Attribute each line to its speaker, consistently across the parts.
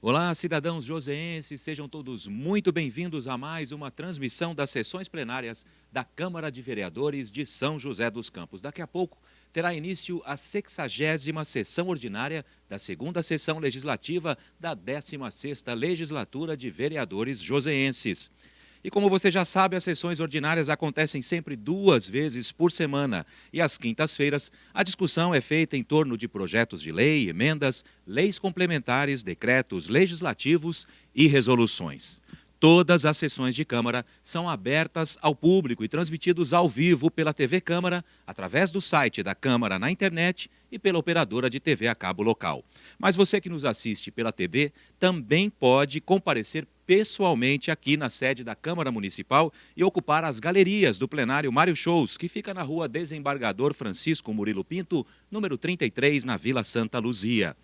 Speaker 1: Olá, cidadãos joseenses, sejam todos muito bem-vindos a mais uma transmissão das sessões plenárias da Câmara de Vereadores de São José dos Campos. Daqui a pouco terá início a 60ª sessão ordinária da segunda sessão legislativa da 16ª Legislatura de Vereadores Joseenses. E como você já sabe, as sessões ordinárias acontecem sempre 2 vezes por semana. E às quintas-feiras, a discussão é feita em torno de projetos de lei, emendas, leis complementares, decretos legislativos e resoluções. Todas as sessões de Câmara são abertas ao público e transmitidos ao vivo pela TV Câmara, através do site da Câmara na internet e pela operadora de TV a cabo local. Mas você que nos assiste pela TV também pode comparecer pessoalmente aqui na sede da Câmara Municipal e ocupar as galerias do plenário Mário Shows, que fica na rua Desembargador Francisco Murilo Pinto, número 33, na Vila Santa Luzia.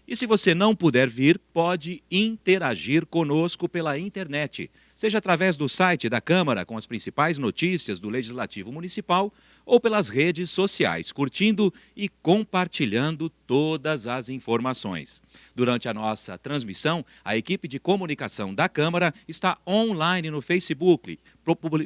Speaker 1: E se você não puder vir, pode interagir conosco pela internet, seja através do site da Câmara com as principais notícias do Legislativo Municipal ou pelas redes sociais, curtindo e compartilhando todas as informações. Durante a nossa transmissão, a equipe de comunicação da Câmara está online no Facebook,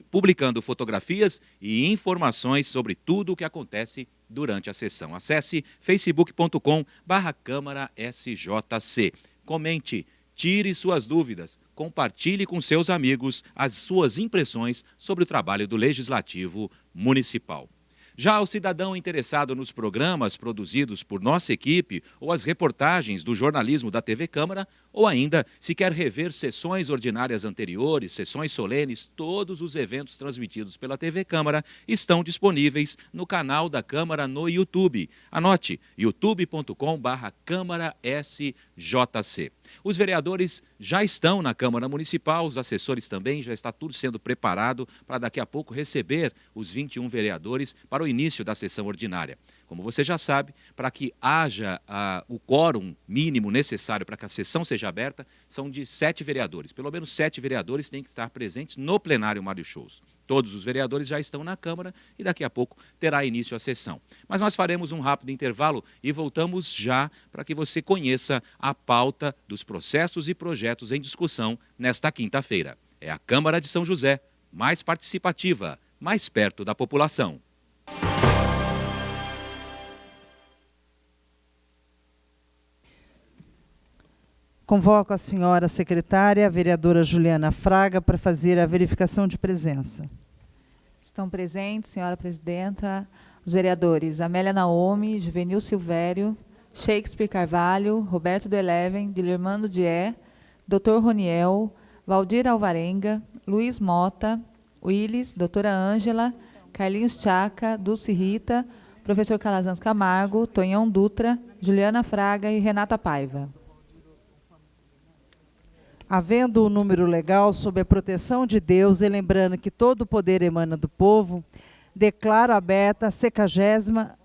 Speaker 1: publicando fotografias e informações sobre tudo o que acontece durante a sessão. Acesse facebook.com/CâmaraSJC. Comente, tire suas dúvidas, compartilhe com seus amigos as suas impressões sobre o trabalho do Legislativo Municipal. Já o cidadão interessado nos programas produzidos por nossa equipe ou as reportagens do jornalismo da TV Câmara, ou ainda, se quer rever sessões ordinárias anteriores, sessões solenes, todos os eventos transmitidos pela TV Câmara estão disponíveis no canal da Câmara no YouTube. Anote, youtube.com/CâmaraSJC. Os vereadores já estão na Câmara Municipal, os assessores também, já está tudo sendo preparado para daqui a pouco receber os 21 vereadores para o início da sessão ordinária. Como você já sabe, para que haja o quórum mínimo necessário para que a sessão seja aberta, são de 7 vereadores. Pelo menos 7 vereadores têm que estar presentes no plenário Mário Shows. Todos os vereadores já estão na Câmara e daqui a pouco terá início a sessão. Mas nós faremos um rápido intervalo e voltamos já para que você conheça a pauta dos processos e projetos em discussão nesta quinta-feira. É a Câmara de São José, mais participativa, mais perto da população.
Speaker 2: Convoco a senhora secretária, a vereadora Juliana Fraga, para fazer a verificação de presença.
Speaker 3: Estão presentes, senhora presidenta, os vereadores Amélia Naomi, Juvenil Silvério, Shakespeare Carvalho, Roberto do Eleven, Dilermando Dié, Dr. Roniel, Valdir Alvarenga, Luiz Mota, Willis, doutora Ângela, Carlinhos Tchaca, Dulce Rita, professor Calazans Camargo, Tonhão Dutra, Juliana Fraga e Renata Paiva.
Speaker 2: Havendo o número legal sob a proteção de Deus e lembrando que todo o poder emana do povo, declaro aberta a 60ª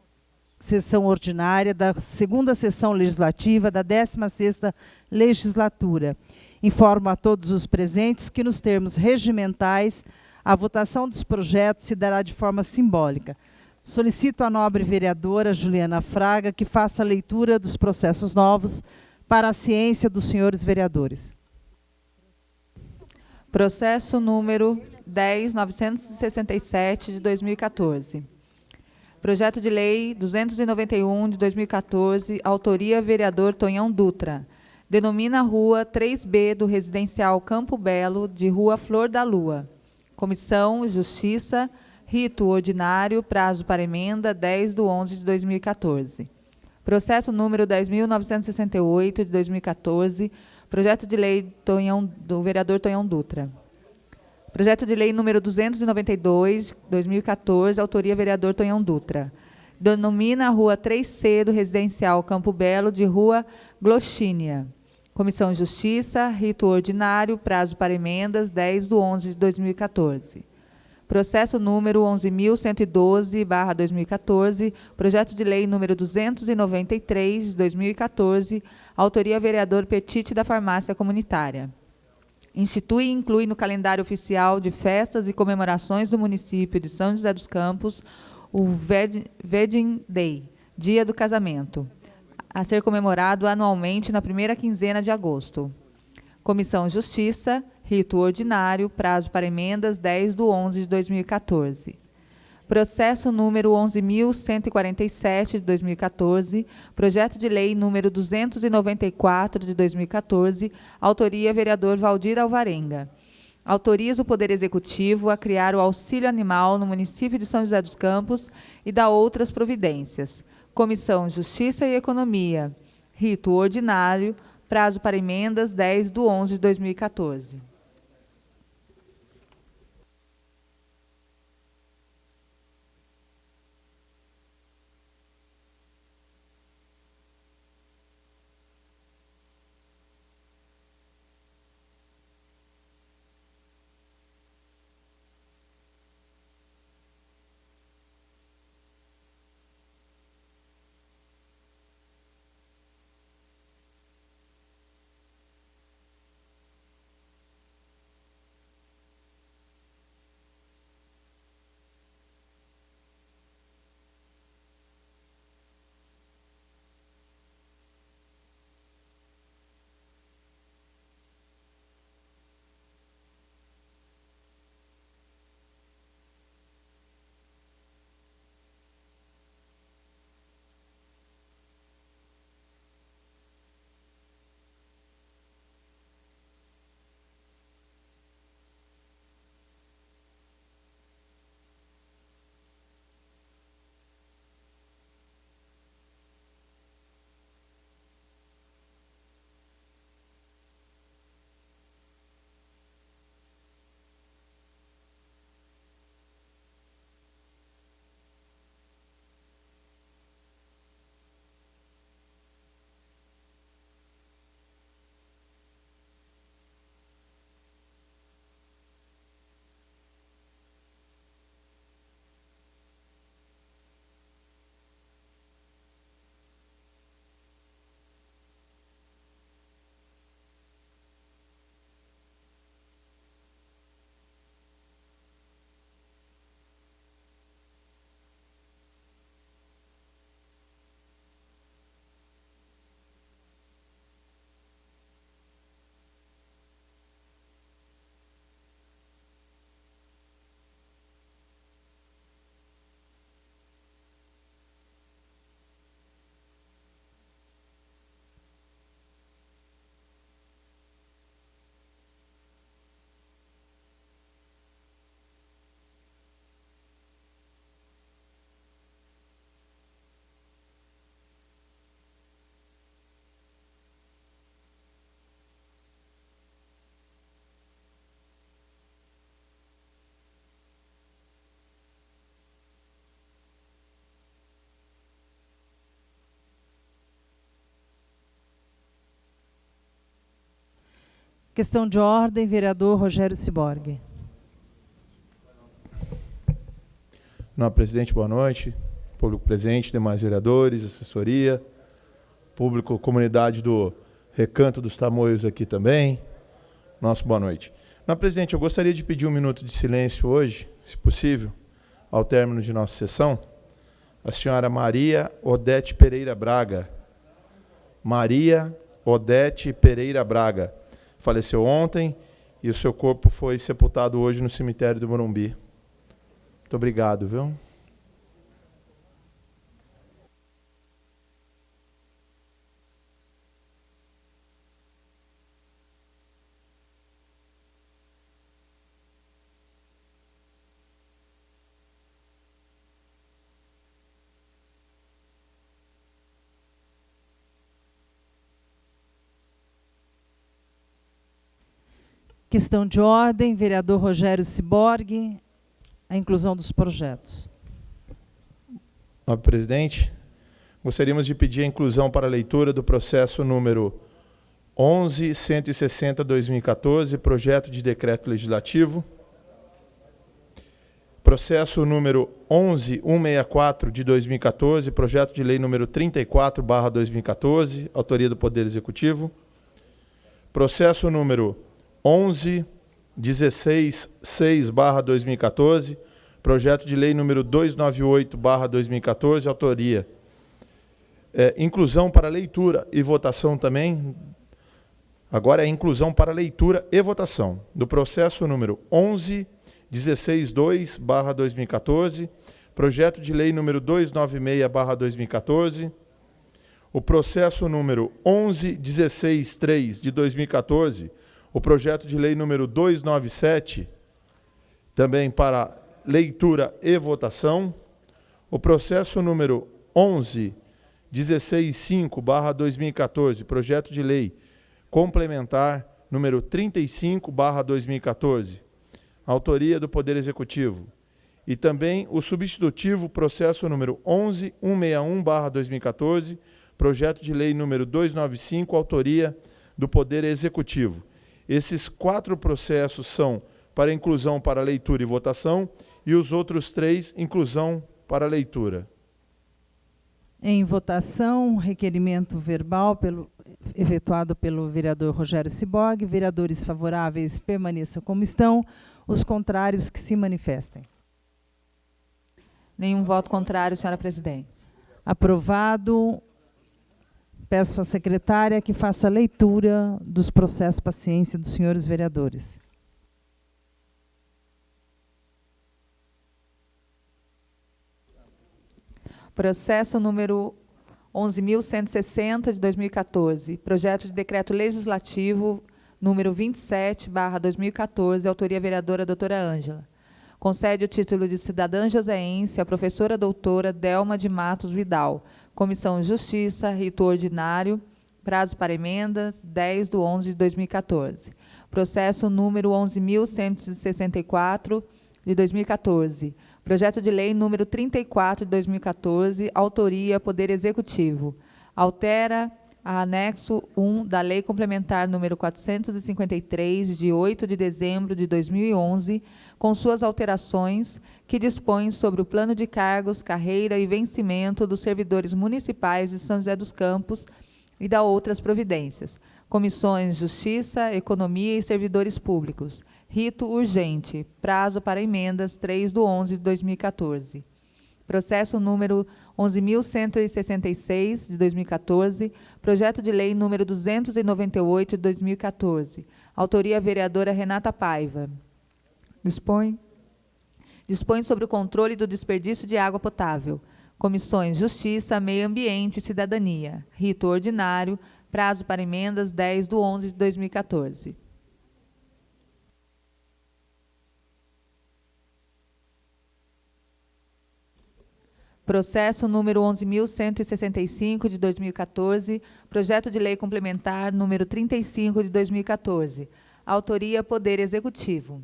Speaker 2: sessão ordinária da segunda sessão legislativa da 16ª Legislatura. Informo a todos os presentes que, nos termos regimentais, a votação dos projetos se dará de forma simbólica. Solicito à nobre vereadora Juliana Fraga que faça a leitura dos processos novos para a ciência dos senhores vereadores.
Speaker 3: Processo número 10.967, de 2014. Projeto de Lei 291, de 2014, autoria vereador Tonhão Dutra. Denomina a rua 3B do residencial Campo Belo de Rua Flor da Lua. Comissão Justiça, rito ordinário, prazo para emenda 10/11 de 2014. Processo número 10.968, de 2014, projeto de lei do vereador Tonhão Dutra. Projeto de lei número 292, 2014, autoria vereador Tonhão Dutra. Denomina a rua 3C do residencial Campo Belo de Rua Gloxínia. Comissão Justiça, rito ordinário, prazo para emendas 10/11 de 2014. Processo número 11.112/2014, projeto de lei número 293, de 2014, autoria vereador Petite da Farmácia Comunitária. Institui e inclui no calendário oficial de festas e comemorações do município de São José dos Campos o Wedding Day, Dia do Casamento. a ser comemorado anualmente na primeira quinzena de agosto. Comissão Justiça, rito ordinário, prazo para emendas 10/11 de 2014. Processo número 11.147 de 2014, projeto de lei número 294 de 2014, autoria vereador Valdir Alvarenga. Autoriza o Poder Executivo a criar o auxílio animal no município de São José dos Campos e dá outras providências. Comissão Justiça e Economia, rito ordinário, prazo para emendas 10/11 de 2014.
Speaker 2: Questão de ordem, vereador Rogério Ciborgue.
Speaker 4: Senhor presidente, boa noite. Público presente, demais vereadores, assessoria, público, comunidade do Recanto dos Tamoios aqui também. Nosso boa noite. Senhor presidente, eu gostaria de pedir 1 minuto de silêncio hoje, se possível, ao término de nossa sessão. A senhora Maria Odete Pereira Braga. Maria Odete Pereira Braga. Faleceu ontem e o seu corpo foi sepultado hoje no cemitério do Morumbi. Muito obrigado, viu?
Speaker 2: Questão de ordem, vereador Rogério Ciborgue, a inclusão dos projetos.
Speaker 4: Senhor presidente, gostaríamos de pedir a inclusão para a leitura do processo número 11.160/2014, projeto de decreto legislativo. Processo número 11.164 de 2014, projeto de lei número 34/2014, autoria do Poder Executivo. Processo número 11.16.6/2014, projeto de lei número 298/2014, autoria inclusão para leitura e votação também. Agora é inclusão para leitura e votação do processo número 11.162/2014, projeto de lei número 296/2014, o processo número 11.163 de 2014, o projeto de lei número 297, também para leitura e votação, o processo número 11.165/2014, projeto de lei complementar número 35/2014, autoria do Poder Executivo, e também o substitutivo processo número 11.161/2014, projeto de lei número 295, autoria do Poder Executivo. Esses 4 processos são para inclusão para leitura e votação, e os outros 3, inclusão para leitura.
Speaker 2: Em votação, requerimento verbal efetuado pelo vereador Rogério Cibog. Vereadores favoráveis permaneçam como estão. Os contrários que se manifestem.
Speaker 3: Nenhum voto contrário, senhora presidente.
Speaker 2: Aprovado. Peço à secretária que faça a leitura dos processos paciência dos senhores vereadores.
Speaker 3: Processo número 11.160, de 2014. Projeto de decreto legislativo número 27/2014, autoria vereadora doutora Ângela. Concede o título de cidadã joseense à professora doutora Delma de Matos Vidal. Comissão Justiça, rito ordinário, prazo para emendas, 10/11/2014. Processo número 11.164, de 2014. Projeto de lei número 34, de 2014, autoria Poder Executivo. Altera a anexo 1 da Lei Complementar número 453, de 8 de dezembro de 2011, com suas alterações, que dispõe sobre o plano de cargos, carreira e vencimento dos servidores municipais de São José dos Campos e da outras providências. Comissões Justiça, Economia e Servidores Públicos. Rito urgente. Prazo para emendas 3/11/2014. Processo número 11.166, de 2014. Projeto de lei número 298, de 2014. Autoria vereadora Renata Paiva. Dispõe sobre o controle do desperdício de água potável. Comissões Justiça, Meio Ambiente e Cidadania. Rito ordinário. Prazo para emendas 10/11/2014. Processo número 11.165, de 2014, projeto de lei complementar número 35, de 2014. Autoria Poder Executivo.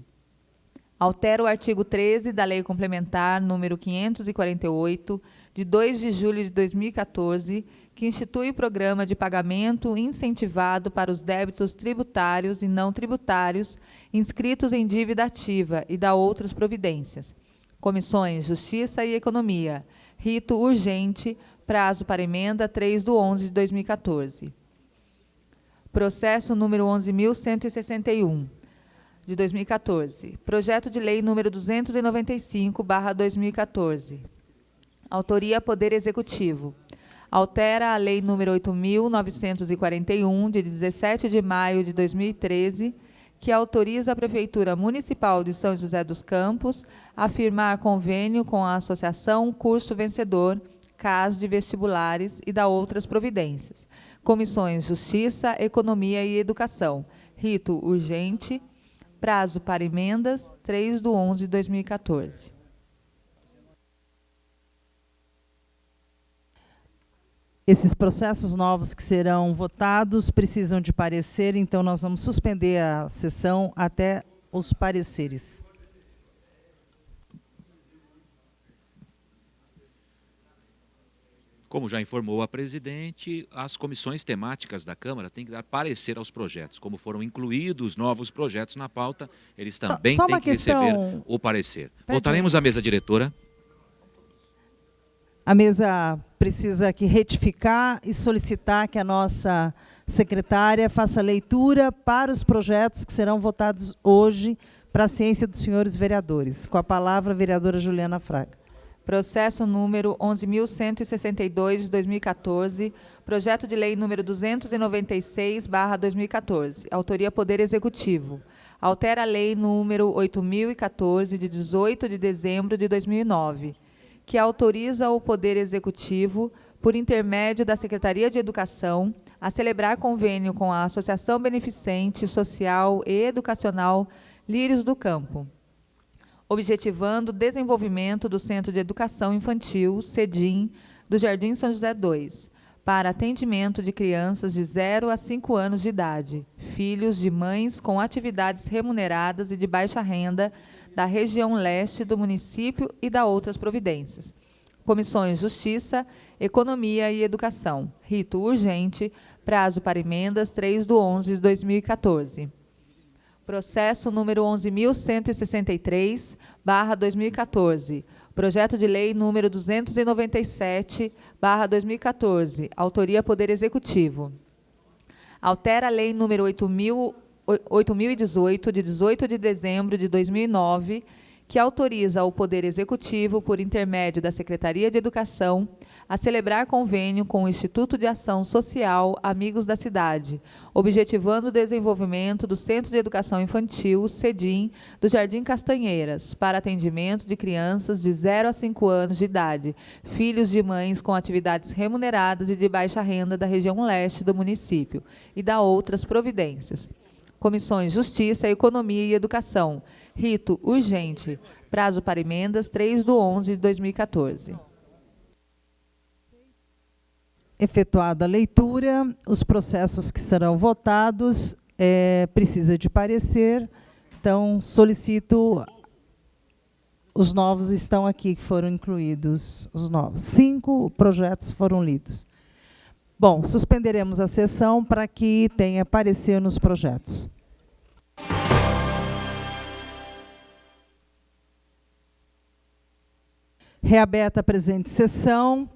Speaker 3: Altera o artigo 13 da Lei Complementar número 548, de 2 de julho de 2014, que institui o programa de pagamento incentivado para os débitos tributários e não tributários inscritos em dívida ativa e da outras providências. Comissões Justiça e Economia. Rito urgente. Prazo para emenda 3/11/2014. Processo número 11.161, de 2014. Projeto de lei número 295/2014. Autoria Poder Executivo. Altera a lei número 8.941, de 17 de maio de 2013, que autoriza a Prefeitura Municipal de São José dos Campos a firmar convênio com a Associação Curso Vencedor, CAS de Vestibulares e da outras providências. Comissões Justiça, Economia e Educação. Rito urgente. Prazo para emendas 3/11/2014.
Speaker 2: Esses processos novos que serão votados precisam de parecer, então nós vamos suspender a sessão até os pareceres.
Speaker 1: Como já informou a presidente, as comissões temáticas da Câmara têm que dar parecer aos projetos. Como foram incluídos novos projetos na pauta, eles também têm que receber o parecer. Voltaremos à mesa diretora.
Speaker 2: A mesa precisa aqui retificar e solicitar que a nossa secretária faça leitura para os projetos que serão votados hoje para a ciência dos senhores vereadores. Com a palavra, a vereadora Juliana Fraga.
Speaker 3: Processo número 11.162, de 2014, projeto de lei número 296/2014, autoria Poder Executivo. Altera a lei número 8.014, de 18 de dezembro de 2009, que autoriza o Poder Executivo, por intermédio da Secretaria de Educação, a celebrar convênio com a Associação Beneficente Social e Educacional Lírios do Campo, objetivando o desenvolvimento do Centro de Educação Infantil, CEDIM, do Jardim São José II, para atendimento de crianças de 0 a 5 anos de idade, filhos de mães com atividades remuneradas e de baixa renda da região leste do município e da outras providências. Comissões Justiça, Economia e Educação. Rito urgente, prazo para emendas 3/11/2014. Processo número 11.163/2014. Projeto de lei número 297/2014. Autoria Poder Executivo. Altera a lei número 8.018, de 18 de dezembro de 2009, que autoriza o Poder Executivo, por intermédio da Secretaria de Educação, a celebrar convênio com o Instituto de Ação Social Amigos da Cidade, objetivando o desenvolvimento do Centro de Educação Infantil, CEDIM, do Jardim Castanheiras, para atendimento de crianças de 0 a 5 anos de idade, filhos de mães com atividades remuneradas e de baixa renda da região leste do município, e da outras providências. Comissões Justiça, Economia e Educação. Rito urgente. Prazo para emendas 3/11/2014.
Speaker 2: Efetuada a leitura, os processos que serão votados, precisa de parecer, então solicito, os novos estão aqui, que foram incluídos, os novos. 5 projetos foram lidos. Bom, suspenderemos a sessão para que tenha parecer nos projetos. Reaberta a presente sessão.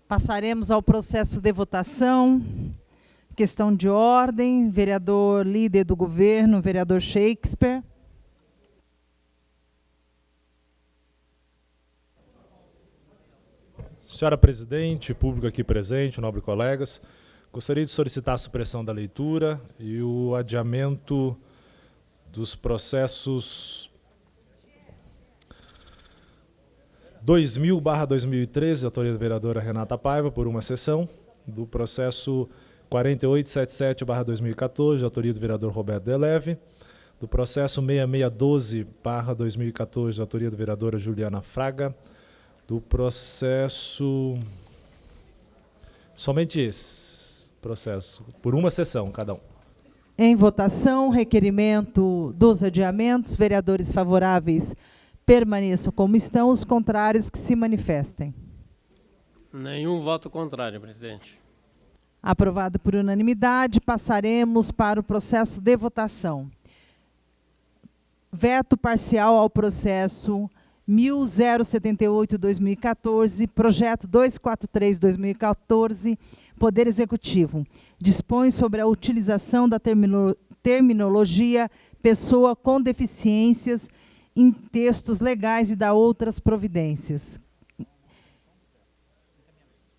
Speaker 2: Passaremos ao processo de votação. Questão de ordem, vereador líder do governo, vereador Shakespeare.
Speaker 5: Senhora presidente, público aqui presente, nobres colegas, gostaria de solicitar a supressão da leitura e o adiamento dos processos 2000/2013, autoria da vereadora Renata Paiva, por uma sessão, do processo 4877/2014, autoria do vereador Roberto Deleve, do processo 6612/2014, autoria da vereadora Juliana Fraga, do processo... Somente esse processo, por uma sessão cada um.
Speaker 2: Em votação, requerimento dos adiamentos. Vereadores favoráveis permaneçam como estão, os contrários que se manifestem.
Speaker 6: Nenhum voto contrário, presidente.
Speaker 2: Aprovado por unanimidade, passaremos para o processo de votação. Veto parcial ao processo 1078/2014, projeto 243/2014, Poder Executivo. Dispõe sobre a utilização da terminologia pessoa com deficiências em textos legais e da outras providências.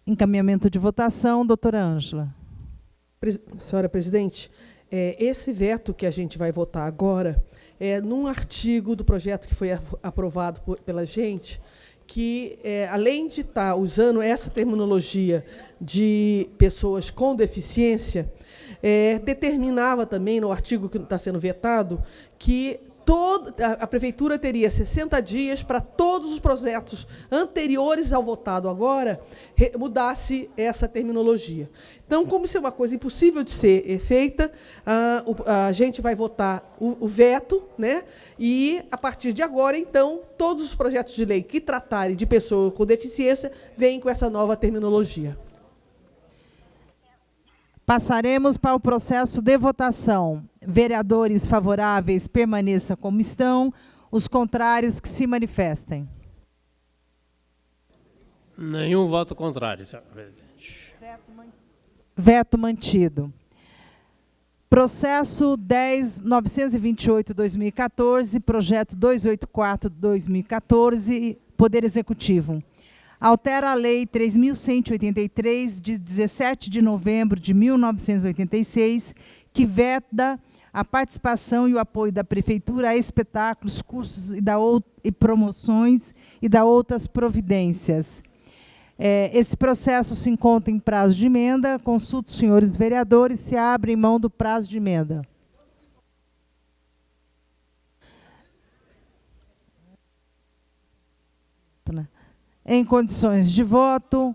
Speaker 2: Encaminhamento de votação, doutora Ângela.
Speaker 7: Senhora presidente, esse veto que a gente vai votar agora é num artigo do projeto que foi aprovado pela gente, que, além de estar usando essa terminologia de pessoas com deficiência, determinava também, no artigo que está sendo vetado, que a prefeitura teria 60 dias para todos os projetos anteriores ao votado agora mudasse essa terminologia. Então, como isso é uma coisa impossível de ser feita, a gente vai votar o veto, né? E, a partir de agora, então, todos os projetos de lei que tratarem de pessoa com deficiência vêm com essa nova terminologia.
Speaker 2: Passaremos para o processo de votação. Vereadores favoráveis permaneçam como estão, os contrários que se manifestem.
Speaker 6: Nenhum voto contrário, senhora presidente.
Speaker 2: Veto mantido. Processo 10.928/2014, projeto 284/2014, Poder Executivo. Altera a Lei 3.183, de 17 de novembro de 1986, que veda a participação e o apoio da Prefeitura a espetáculos, cursos e promoções e da outras providências. Esse processo se encontra em prazo de emenda. Consulto os senhores vereadores se abrem mão do prazo de emenda. Em condições de voto.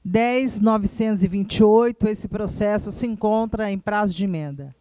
Speaker 2: R$10.928, esse processo se encontra em prazo de emenda.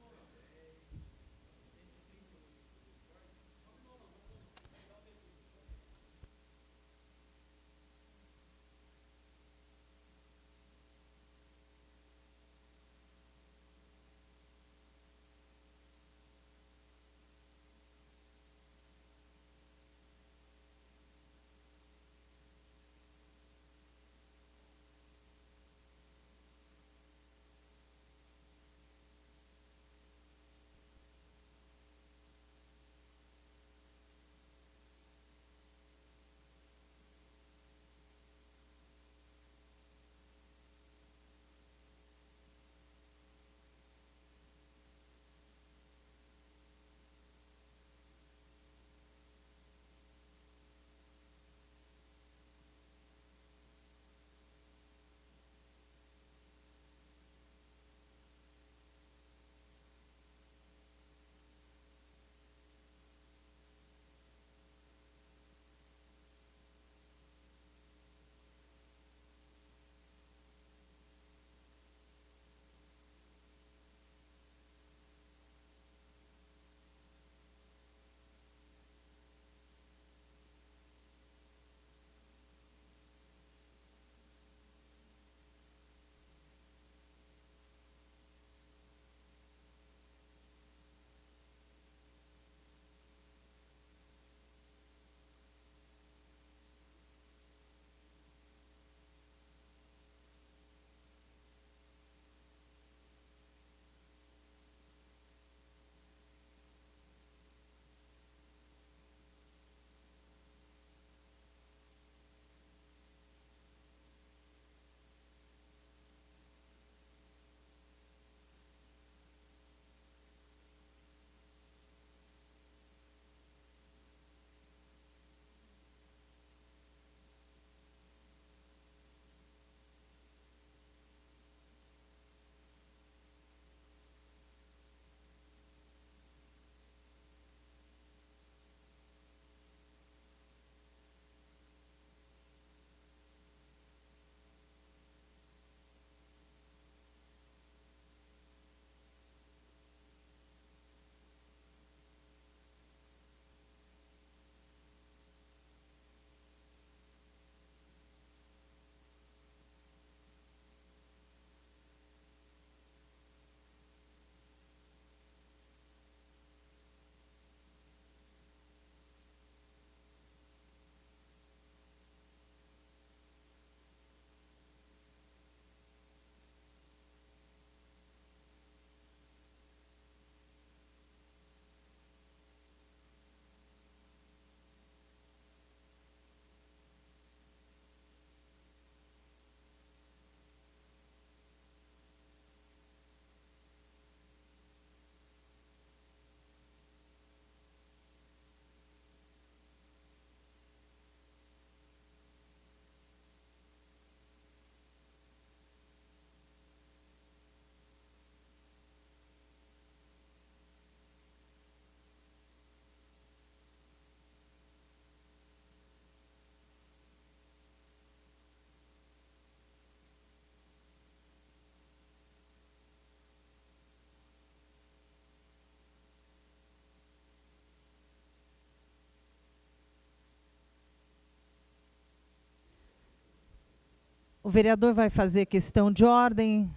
Speaker 2: O vereador vai fazer questão de ordem.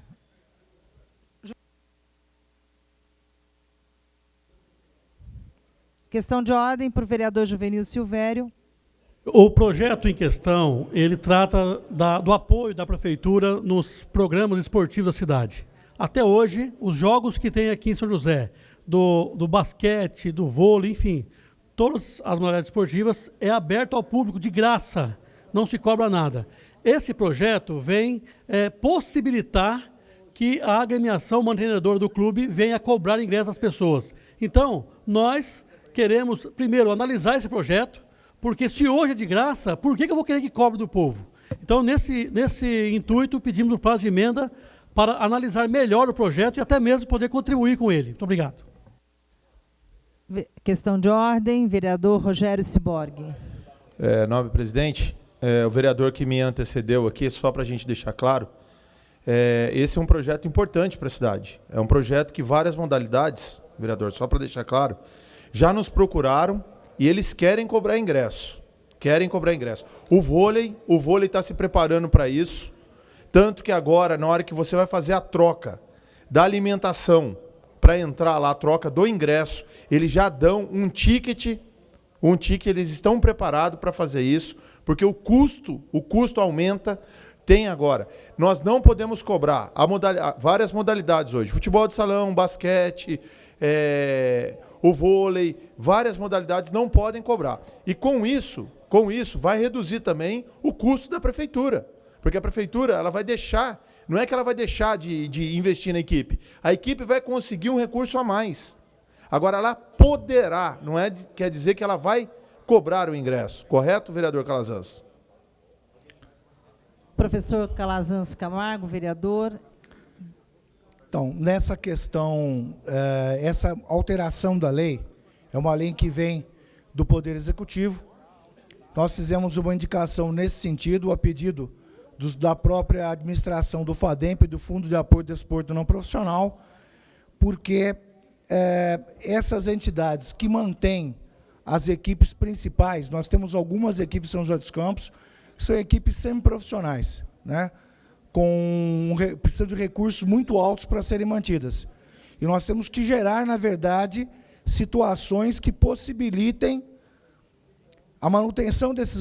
Speaker 2: Questão de ordem para o vereador Juvenil Silvério.
Speaker 8: O projeto em questão, ele trata do apoio da prefeitura nos programas esportivos da cidade. Até hoje, os jogos que tem aqui em São José, do basquete, do vôlei, enfim, todas as modalidades esportivas, é aberto ao público de graça, não se cobra nada. Esse projeto vem possibilitar que a agremiação mantenedora do clube venha cobrar ingresso às pessoas. Então, nós queremos, primeiro, analisar esse projeto, porque se hoje é de graça, por que eu vou querer que cobre do povo? Então, nesse intuito, pedimos o prazo de emenda para analisar melhor o projeto e até mesmo poder contribuir com ele. Muito obrigado.
Speaker 2: Questão de ordem, vereador Rogério Ciborgue.
Speaker 4: Nobre presidente, o vereador que me antecedeu aqui, só para a gente deixar claro, esse é um projeto importante para a cidade. É um projeto que várias modalidades, vereador, só para deixar claro, já nos procuraram e eles querem cobrar ingresso. O vôlei está se preparando para isso, tanto que agora, na hora que você vai fazer a troca da alimentação para entrar lá, a troca do ingresso, eles já dão um ticket, eles estão preparados para fazer isso, porque o custo aumenta. Tem agora. Nós não podemos cobrar várias modalidades hoje. Futebol de salão, basquete, o vôlei, várias modalidades não podem cobrar. E com isso vai reduzir também o custo da prefeitura. Porque a prefeitura, ela vai deixar, não é que ela vai deixar de investir na equipe. A equipe vai conseguir um recurso a mais. Agora, ela poderá, quer dizer que ela vai cobrar o ingresso. Correto, vereador Calazans?
Speaker 2: Professor Calazans Camargo, vereador.
Speaker 9: Então, nessa questão, essa alteração da lei é uma lei que vem do Poder Executivo. Nós fizemos uma indicação nesse sentido, a pedido da própria administração do FADEMP e do Fundo de Apoio ao Desporto Não Profissional, porque essas entidades que mantêm as equipes principais, nós temos algumas equipes em São José dos Campos, que são equipes semiprofissionais, né? Precisam de recursos muito altos para serem mantidas. E nós temos que gerar, na verdade, situações que possibilitem a manutenção dessas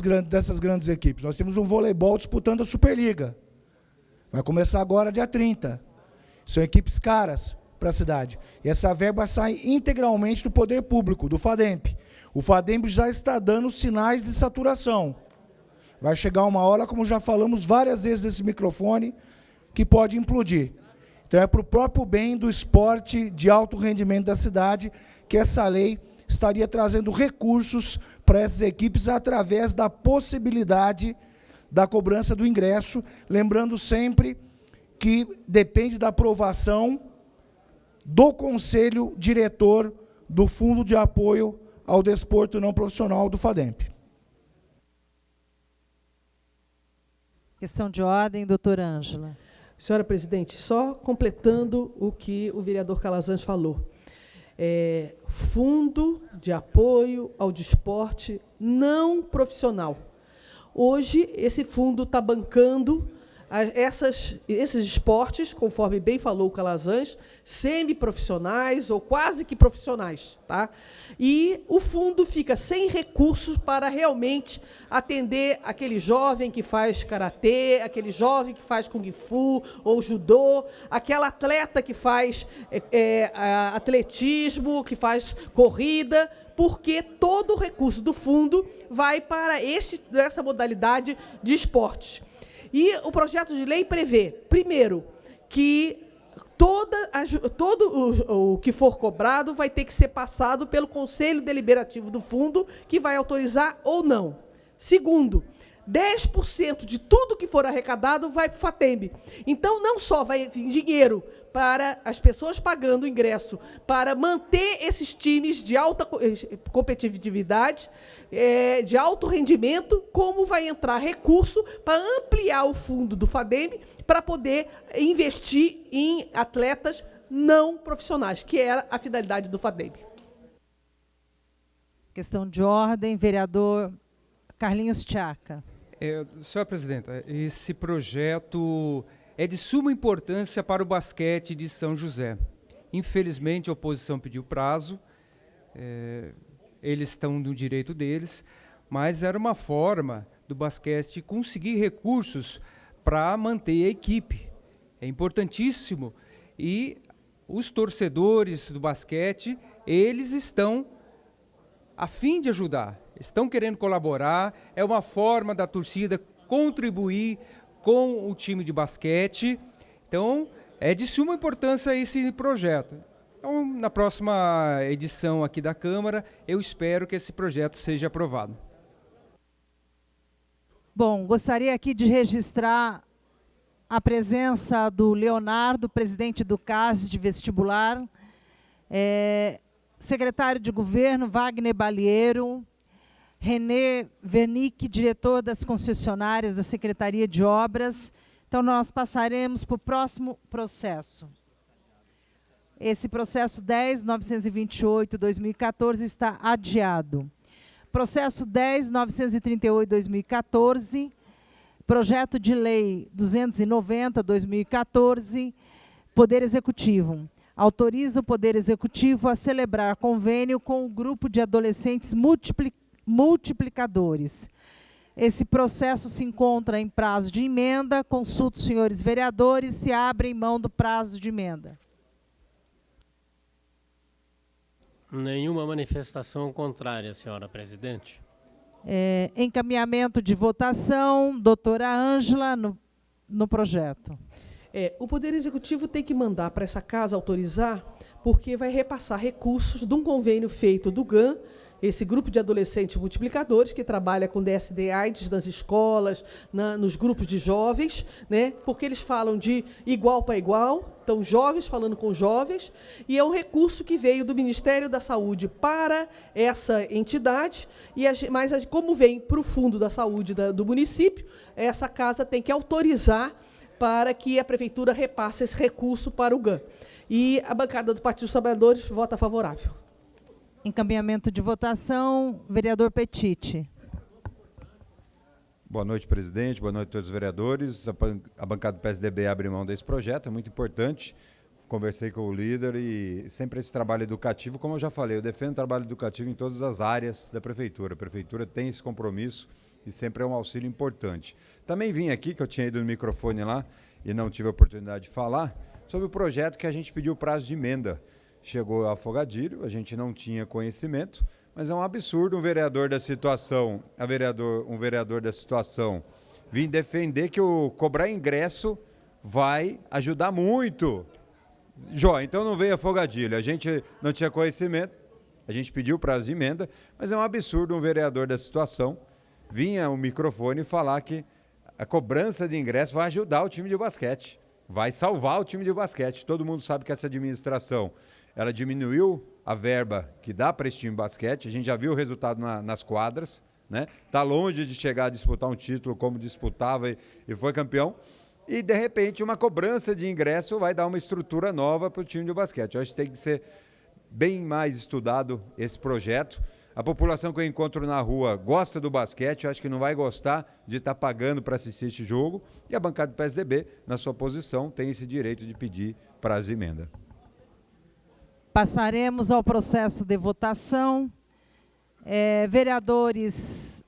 Speaker 9: grandes equipes. Nós temos um voleibol disputando a Superliga. Vai começar agora, dia 30. São equipes caras para a cidade. E essa verba sai integralmente do poder público, do FADEMP. O FADEMP já está dando sinais de saturação. Vai chegar uma hora, como já falamos várias vezes nesse microfone, que pode implodir. Então, é para o próprio bem do esporte de alto rendimento da cidade que essa lei estaria trazendo recursos para essas equipes através da possibilidade da cobrança do ingresso, lembrando sempre que depende da aprovação do Conselho Diretor do Fundo de Apoio ao Desporto Não Profissional do FADEMP.
Speaker 2: Questão de ordem, doutora Ângela.
Speaker 7: Senhora presidente, só completando o que o vereador Calazans falou. Fundo de apoio ao desporte não profissional. Hoje, esse fundo está bancando esses esportes, conforme bem falou o Calazans, semiprofissionais ou quase que profissionais. Tá? E o fundo fica sem recursos para realmente atender aquele jovem que faz karatê, aquele jovem que faz kung fu ou judô, aquela atleta que faz atletismo, que faz corrida, porque todo o recurso do fundo vai para essa modalidade de esportes. E o projeto de lei prevê, primeiro, que todo o que for cobrado vai ter que ser passado pelo Conselho Deliberativo do Fundo, que vai autorizar ou não. Segundo, 10% de tudo que for arrecadado vai para o FATEMB. Então, não só vai vir dinheiro para as pessoas pagando o ingresso, para manter esses times de alta competitividade, de alto rendimento, como vai entrar recurso para ampliar o fundo do FADEMB para poder investir em atletas não profissionais, que era a finalidade do FADEMB.
Speaker 2: Questão de ordem, vereador Carlinhos Tchaca.
Speaker 10: Senhora presidenta, esse projeto é de suma importância para o basquete de São José. Infelizmente, a oposição pediu prazo. eles estão no direito deles, mas era uma forma do basquete conseguir recursos para manter a equipe. É importantíssimo. E os torcedores do basquete, eles estão a fim de ajudar, estão querendo colaborar, é uma forma da torcida contribuir com o time de basquete. Então, é de suma importância esse projeto. Então, na próxima edição aqui da Câmara, eu espero que esse projeto seja aprovado.
Speaker 2: Bom, gostaria aqui de registrar a presença do Leonardo, presidente do CAS de vestibular, secretário de governo, Wagner Balieiro, René Vernick, diretor das concessionárias da Secretaria de Obras. Então, nós passaremos para o próximo processo. Esse processo 10.928/2014 está adiado. Processo 10.938/2014, projeto de lei 290/2014, Poder Executivo. Autoriza o Poder Executivo a celebrar convênio com o grupo de adolescentes multiplicadores. Esse processo se encontra em prazo de emenda. Consulto os senhores vereadores se abrem mão do prazo de emenda.
Speaker 6: Nenhuma manifestação contrária, senhora presidente.
Speaker 2: Encaminhamento de votação, doutora Ângela, no projeto.
Speaker 7: O Poder Executivo tem que mandar para essa casa autorizar, porque vai repassar recursos de um convênio feito do GAN, esse grupo de adolescentes multiplicadores, que trabalha com DSD/AIDS nas escolas, nos grupos de jovens, né? Porque eles falam de igual para igual, então jovens falando com jovens, e é um recurso que veio do Ministério da Saúde para essa entidade, mas como vem para o Fundo da Saúde do município, essa casa tem que autorizar para que a Prefeitura repasse esse recurso para o GAN. E a bancada do Partido dos Trabalhadores vota favorável.
Speaker 2: Encaminhamento de votação, vereador Petiti.
Speaker 11: Boa noite, presidente. Boa noite a todos os vereadores. A bancada do PSDB abre mão desse projeto, é muito importante. Conversei com o líder e sempre esse trabalho educativo, como eu já falei, eu defendo o trabalho educativo em todas as áreas da Prefeitura. A Prefeitura tem esse compromisso e sempre é um auxílio importante. Também vim aqui, que eu tinha ido no microfone lá e não tive a oportunidade de falar, sobre o projeto que a gente pediu prazo de emenda. Chegou afogadilho, a gente não tinha conhecimento, mas é um absurdo um vereador da situação, um vereador da situação vir defender que o cobrar ingresso vai ajudar muito. Jó, então não veio afogadilho, a gente não tinha conhecimento, a gente pediu prazo de emenda, mas é um absurdo um vereador da situação vir ao microfone e falar que a cobrança de ingresso vai ajudar o time de basquete, vai salvar o time de basquete. Todo mundo sabe que essa administração ela diminuiu a verba que dá para esse time de basquete, a gente já viu o resultado nas quadras, né? Está longe de chegar a disputar um título como disputava e foi campeão, e de repente uma cobrança de ingresso vai dar uma estrutura nova para o time de basquete. Eu acho que tem que ser bem mais estudado esse projeto. A população que eu encontro na rua gosta do basquete, eu acho que não vai gostar de estar pagando para assistir esse jogo, e a bancada do PSDB, na sua posição, tem esse direito de pedir prazo de emenda.
Speaker 2: Passaremos ao processo de votação. Vereadores,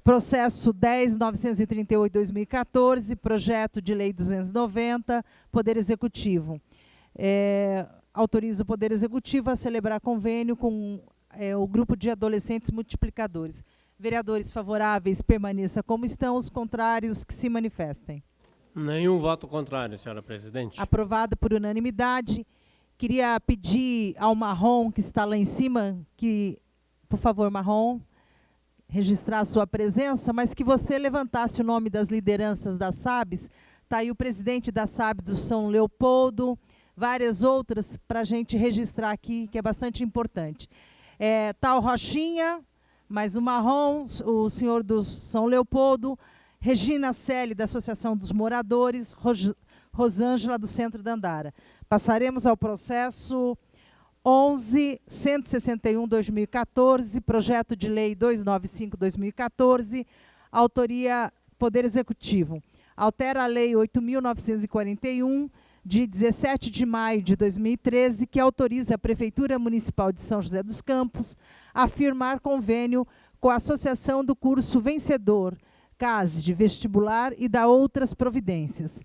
Speaker 2: processo 10.938/2014, projeto de lei 290, Poder Executivo. Autoriza o Poder Executivo a celebrar convênio com o grupo de adolescentes multiplicadores. Vereadores favoráveis, permaneça como estão, os contrários que se manifestem.
Speaker 6: Nenhum voto contrário, senhora presidente.
Speaker 2: Aprovado por unanimidade. Queria pedir ao Marrom, que está lá em cima, que, por favor, Marrom, registrar a sua presença, mas que você levantasse o nome das lideranças das SABs. Está aí o presidente da SAB do São Leopoldo, várias outras, para a gente registrar aqui, que é bastante importante. Está o Rochinha, mas o Marrom, o senhor do São Leopoldo, Regina Selle, da Associação dos Moradores, Rosângela, do Centro da Andara. Passaremos ao processo 11.161/2014, projeto de lei 295/2014, autoria Poder Executivo. Altera a lei 8.941, de 17 de maio de 2013, que autoriza a Prefeitura Municipal de São José dos Campos a firmar convênio com a Associação do Curso Vencedor, CASD, vestibular e da outras providências.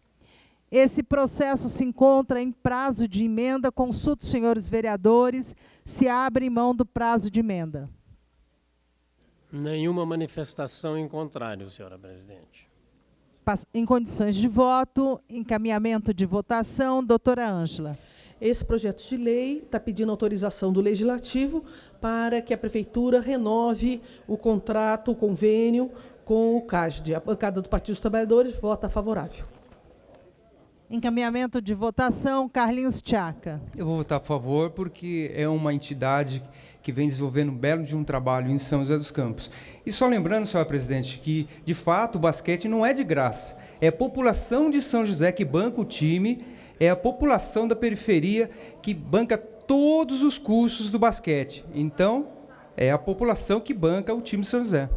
Speaker 2: Esse processo se encontra em prazo de emenda. Consulto os senhores vereadores se abre mão do prazo de emenda.
Speaker 6: Nenhuma manifestação em contrário, senhora presidente.
Speaker 2: Em condições de voto, encaminhamento de votação, doutora Ângela.
Speaker 7: Esse projeto de lei está pedindo autorização do Legislativo para que a Prefeitura renove o contrato, o convênio com o CASD. A bancada do Partido dos Trabalhadores vota favorável.
Speaker 2: Encaminhamento de votação, Carlinhos Tchaca.
Speaker 10: Eu vou votar a favor porque é uma entidade que vem desenvolvendo um belo de um trabalho em São José dos Campos. E só lembrando, senhora presidente, que, de fato, o basquete não é de graça. É a população de São José que banca o time, é a população da periferia que banca todos os custos do basquete. Então, é a população que banca o time de São José.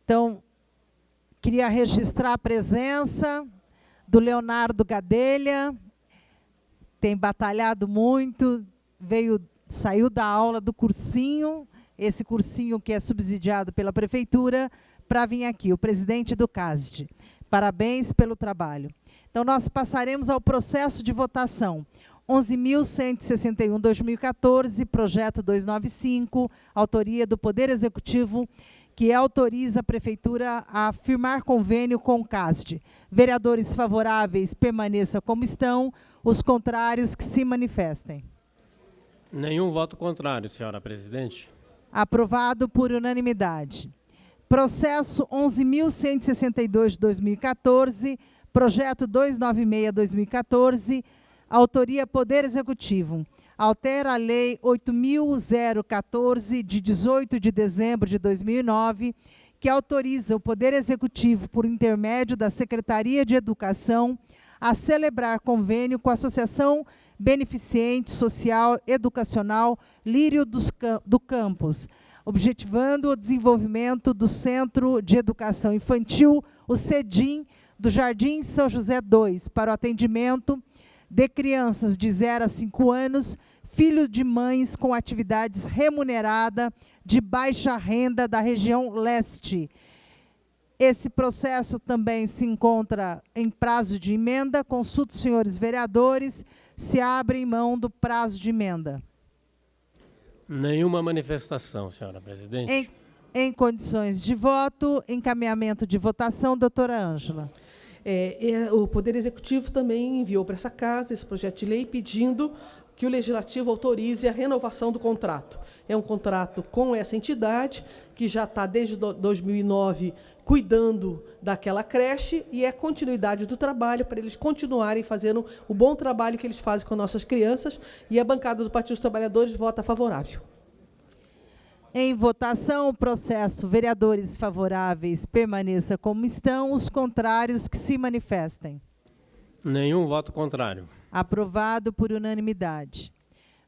Speaker 2: Então, queria registrar a presença do Leonardo Gadelha, tem batalhado muito, saiu da aula do cursinho, esse cursinho que é subsidiado pela Prefeitura, para vir aqui, o presidente do CASD. Parabéns pelo trabalho. Então, nós passaremos ao processo de votação. 11.161/2014, projeto 295, autoria do Poder Executivo, que autoriza a Prefeitura a firmar convênio com o CASD. Vereadores favoráveis, permaneçam como estão. Os contrários, que se manifestem.
Speaker 6: Nenhum voto contrário, senhora presidente.
Speaker 2: Aprovado por unanimidade. Processo 11.162/2014, projeto 296/2014, autoria Poder Executivo. Altera a Lei 8.014, de 18 de dezembro de 2009, que autoriza o Poder Executivo, por intermédio da Secretaria de Educação, a celebrar convênio com a Associação Beneficente Social Educacional Lírio do Campos, objetivando o desenvolvimento do Centro de Educação Infantil, o CEDIM, do Jardim São José 2, para o atendimento de crianças de 0 a 5 anos, filhos de mães com atividades remuneradas de baixa renda da região leste. Esse processo também se encontra em prazo de emenda. Consulto os senhores vereadores se abrem mão do prazo de emenda.
Speaker 6: Nenhuma manifestação, senhora presidente.
Speaker 2: Em condições de voto, encaminhamento de votação, doutora Ângela.
Speaker 7: O Poder Executivo também enviou para essa casa esse projeto de lei pedindo que o Legislativo autorize a renovação do contrato. É um contrato com essa entidade, que já está desde 2009 cuidando daquela creche, e é continuidade do trabalho para eles continuarem fazendo o bom trabalho que eles fazem com nossas crianças, e a bancada do Partido dos Trabalhadores vota favorável.
Speaker 2: Em votação, o processo. Vereadores favoráveis, permaneça como estão. Os contrários, que se manifestem.
Speaker 6: Nenhum voto contrário.
Speaker 2: Aprovado por unanimidade.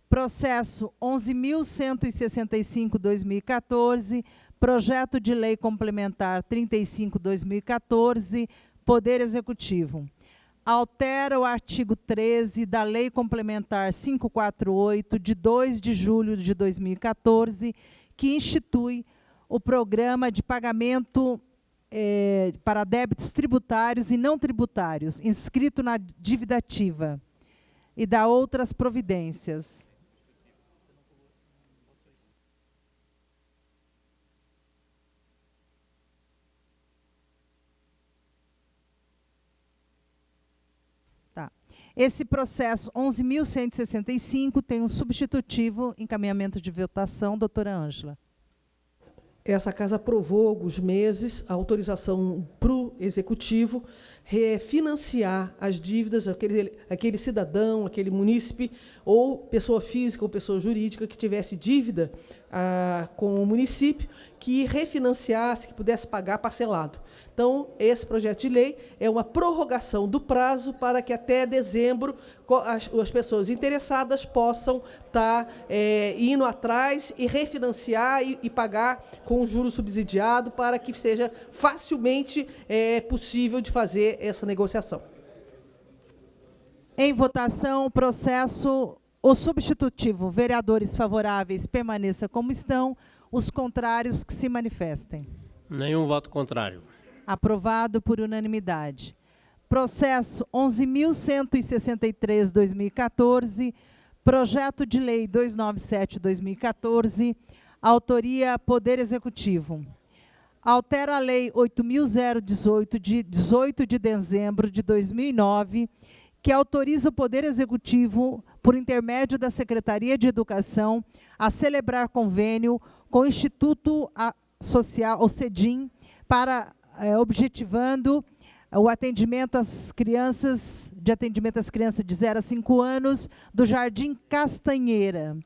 Speaker 2: Processo 11.165/2014, projeto de lei complementar 35/2014, Poder Executivo. Altera o artigo 13 da Lei Complementar 548, de 2 de julho de 2014, que institui o programa de pagamento para débitos tributários e não tributários, inscrito na dívida ativa, e da outras providências. Tá. Esse processo 11.165 tem um substitutivo, encaminhamento de votação, doutora Ângela.
Speaker 7: Essa casa aprovou há alguns meses a autorização para o Executivo refinanciar as dívidas, aquele cidadão, aquele munícipe, ou pessoa física ou pessoa jurídica que tivesse dívida com o município, que refinanciasse, que pudesse pagar parcelado. Então, esse projeto de lei é uma prorrogação do prazo para que até dezembro as pessoas interessadas possam estar indo atrás e refinanciar e pagar com juros subsidiado para que seja facilmente possível de fazer essa negociação.
Speaker 2: Em votação, o processo, o substitutivo. Vereadores favoráveis, permaneça como estão. Os contrários, que se manifestem.
Speaker 6: Nenhum voto contrário.
Speaker 2: Aprovado por unanimidade. Processo 11.163/2014, projeto de lei 297/2014, autoria Poder Executivo. Altera a lei 8.018, de 18 de dezembro de 2009, que autoriza o Poder Executivo, por intermédio da Secretaria de Educação, a celebrar convênio com o Instituto Social, o CEDIM, para objetivando o atendimento às crianças, de 0 a 5 anos, do Jardim Castanheira.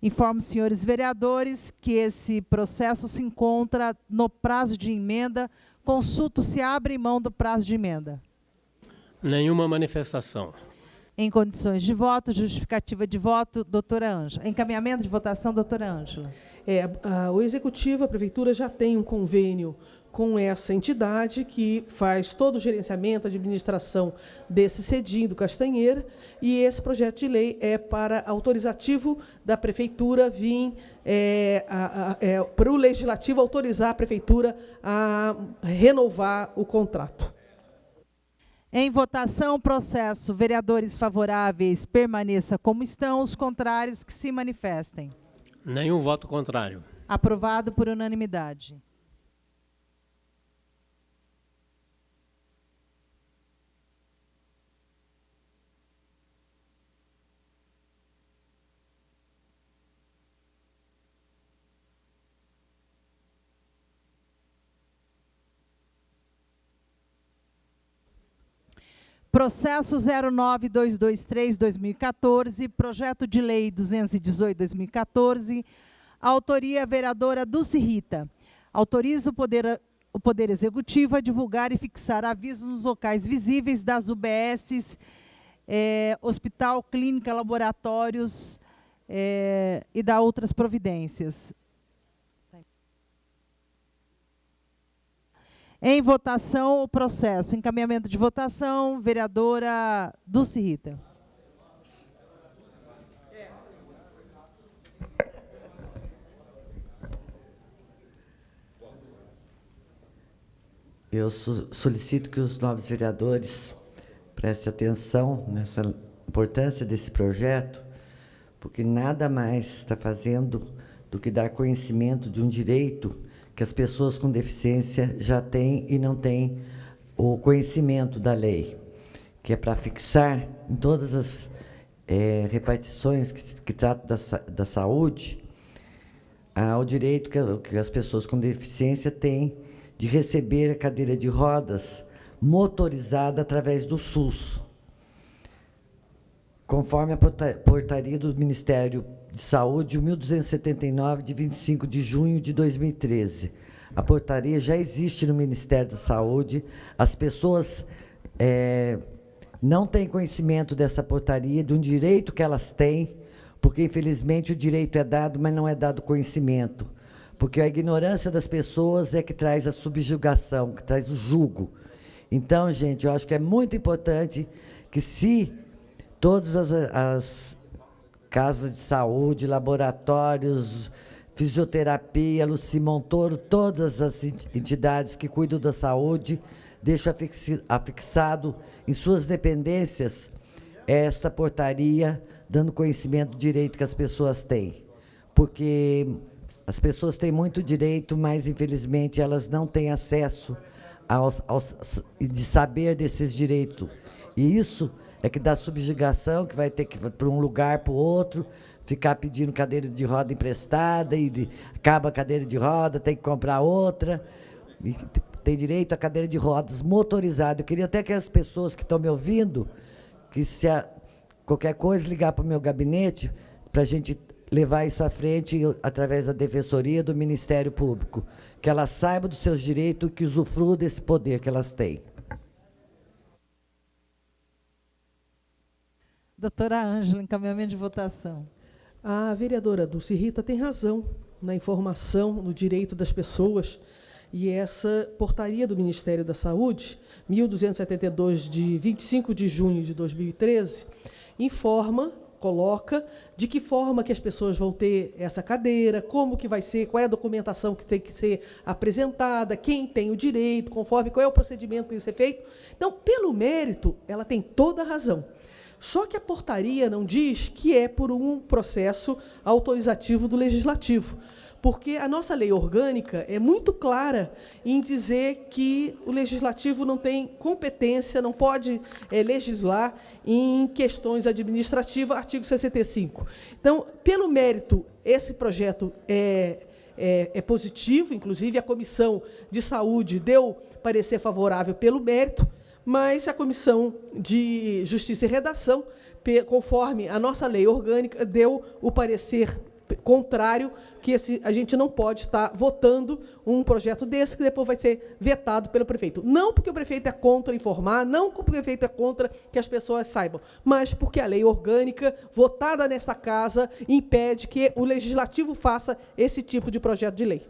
Speaker 2: Informo, senhores vereadores, que esse processo se encontra no prazo de emenda. Consulto se abre mão do prazo de emenda.
Speaker 6: Nenhuma manifestação.
Speaker 2: Em condições de voto, justificativa de voto, doutora Ângela. Encaminhamento de votação, doutora Ângela.
Speaker 7: O Executivo, a Prefeitura, já tem um convênio com essa entidade que faz todo o gerenciamento, a administração desse CEDIM do Castanheira, e esse projeto de lei é para autorizativo da Prefeitura vir para o Legislativo autorizar a Prefeitura a renovar o contrato.
Speaker 2: Em votação, processo. Vereadores favoráveis, permaneça como estão. Os contrários, que se manifestem.
Speaker 6: Nenhum voto contrário.
Speaker 2: Aprovado por unanimidade. Processo 09223/2014, projeto de lei 218/2014, autoria vereadora Dulce Rita. Autoriza o Poder Executivo a divulgar e fixar avisos nos locais visíveis das UBSs, hospital, clínica, laboratórios e da outras providências. Em votação, o processo. Encaminhamento de votação, vereadora Dulce Rita.
Speaker 12: Eu solicito que os nobres vereadores prestem atenção nessa importância desse projeto, porque nada mais está fazendo do que dar conhecimento de um direito que as pessoas com deficiência já têm e não têm o conhecimento da lei, que é para fixar em todas as repartições que tratam da saúde, o direito que as pessoas com deficiência têm de receber a cadeira de rodas motorizada através do SUS. Conforme a portaria do Ministério de Saúde, 1279, de 25 de junho de 2013. A portaria já existe no Ministério da Saúde. As pessoas não têm conhecimento dessa portaria, de um direito que elas têm, porque, infelizmente, o direito é dado, mas não é dado conhecimento. Porque a ignorância das pessoas é que traz a subjugação, que traz o jugo. Então, gente, eu acho que é muito importante que, se todas as casas de saúde, laboratórios, fisioterapia, Luci Montoro, todas as entidades que cuidam da saúde, deixam afixado em suas dependências esta portaria, dando conhecimento do direito que as pessoas têm. Porque as pessoas têm muito direito, mas, infelizmente, elas não têm acesso de saber desses direitos. E isso é que dá subjugação, que vai ter que ir para um lugar, para o outro, ficar pedindo cadeira de roda emprestada, e acaba a cadeira de roda, tem que comprar outra. tem direito à cadeira de rodas motorizada. Eu queria até que as pessoas que estão me ouvindo, que se qualquer coisa ligar para o meu gabinete, para a gente levar isso à frente através da Defensoria do Ministério Público, que elas saibam dos seus direitos e que usufruam desse poder que elas têm.
Speaker 2: Doutora Ângela, encaminhamento de votação.
Speaker 7: A vereadora Dulce Rita tem razão na informação, no direito das pessoas, e essa portaria do Ministério da Saúde, 1272, de 25 de junho de 2013, informa, coloca de que forma que as pessoas vão ter essa cadeira, como que vai ser, qual é a documentação que tem que ser apresentada, quem tem o direito, conforme qual é o procedimento que tem que ser feito. Então, pelo mérito, ela tem toda a razão. Só que a portaria não diz que é por um processo autorizativo do Legislativo, porque a nossa lei orgânica é muito clara em dizer que o Legislativo não tem competência, não pode legislar em questões administrativas, artigo 65. Então, pelo mérito, esse projeto é positivo, inclusive a Comissão de Saúde deu parecer favorável pelo mérito, mas a Comissão de Justiça e Redação, conforme a nossa lei orgânica, deu o parecer contrário, que a gente não pode estar votando um projeto desse, que depois vai ser vetado pelo prefeito. Não porque o prefeito é contra informar, não porque o prefeito é contra que as pessoas saibam, mas porque a lei orgânica, votada nesta casa, impede que o Legislativo faça esse tipo de projeto de lei.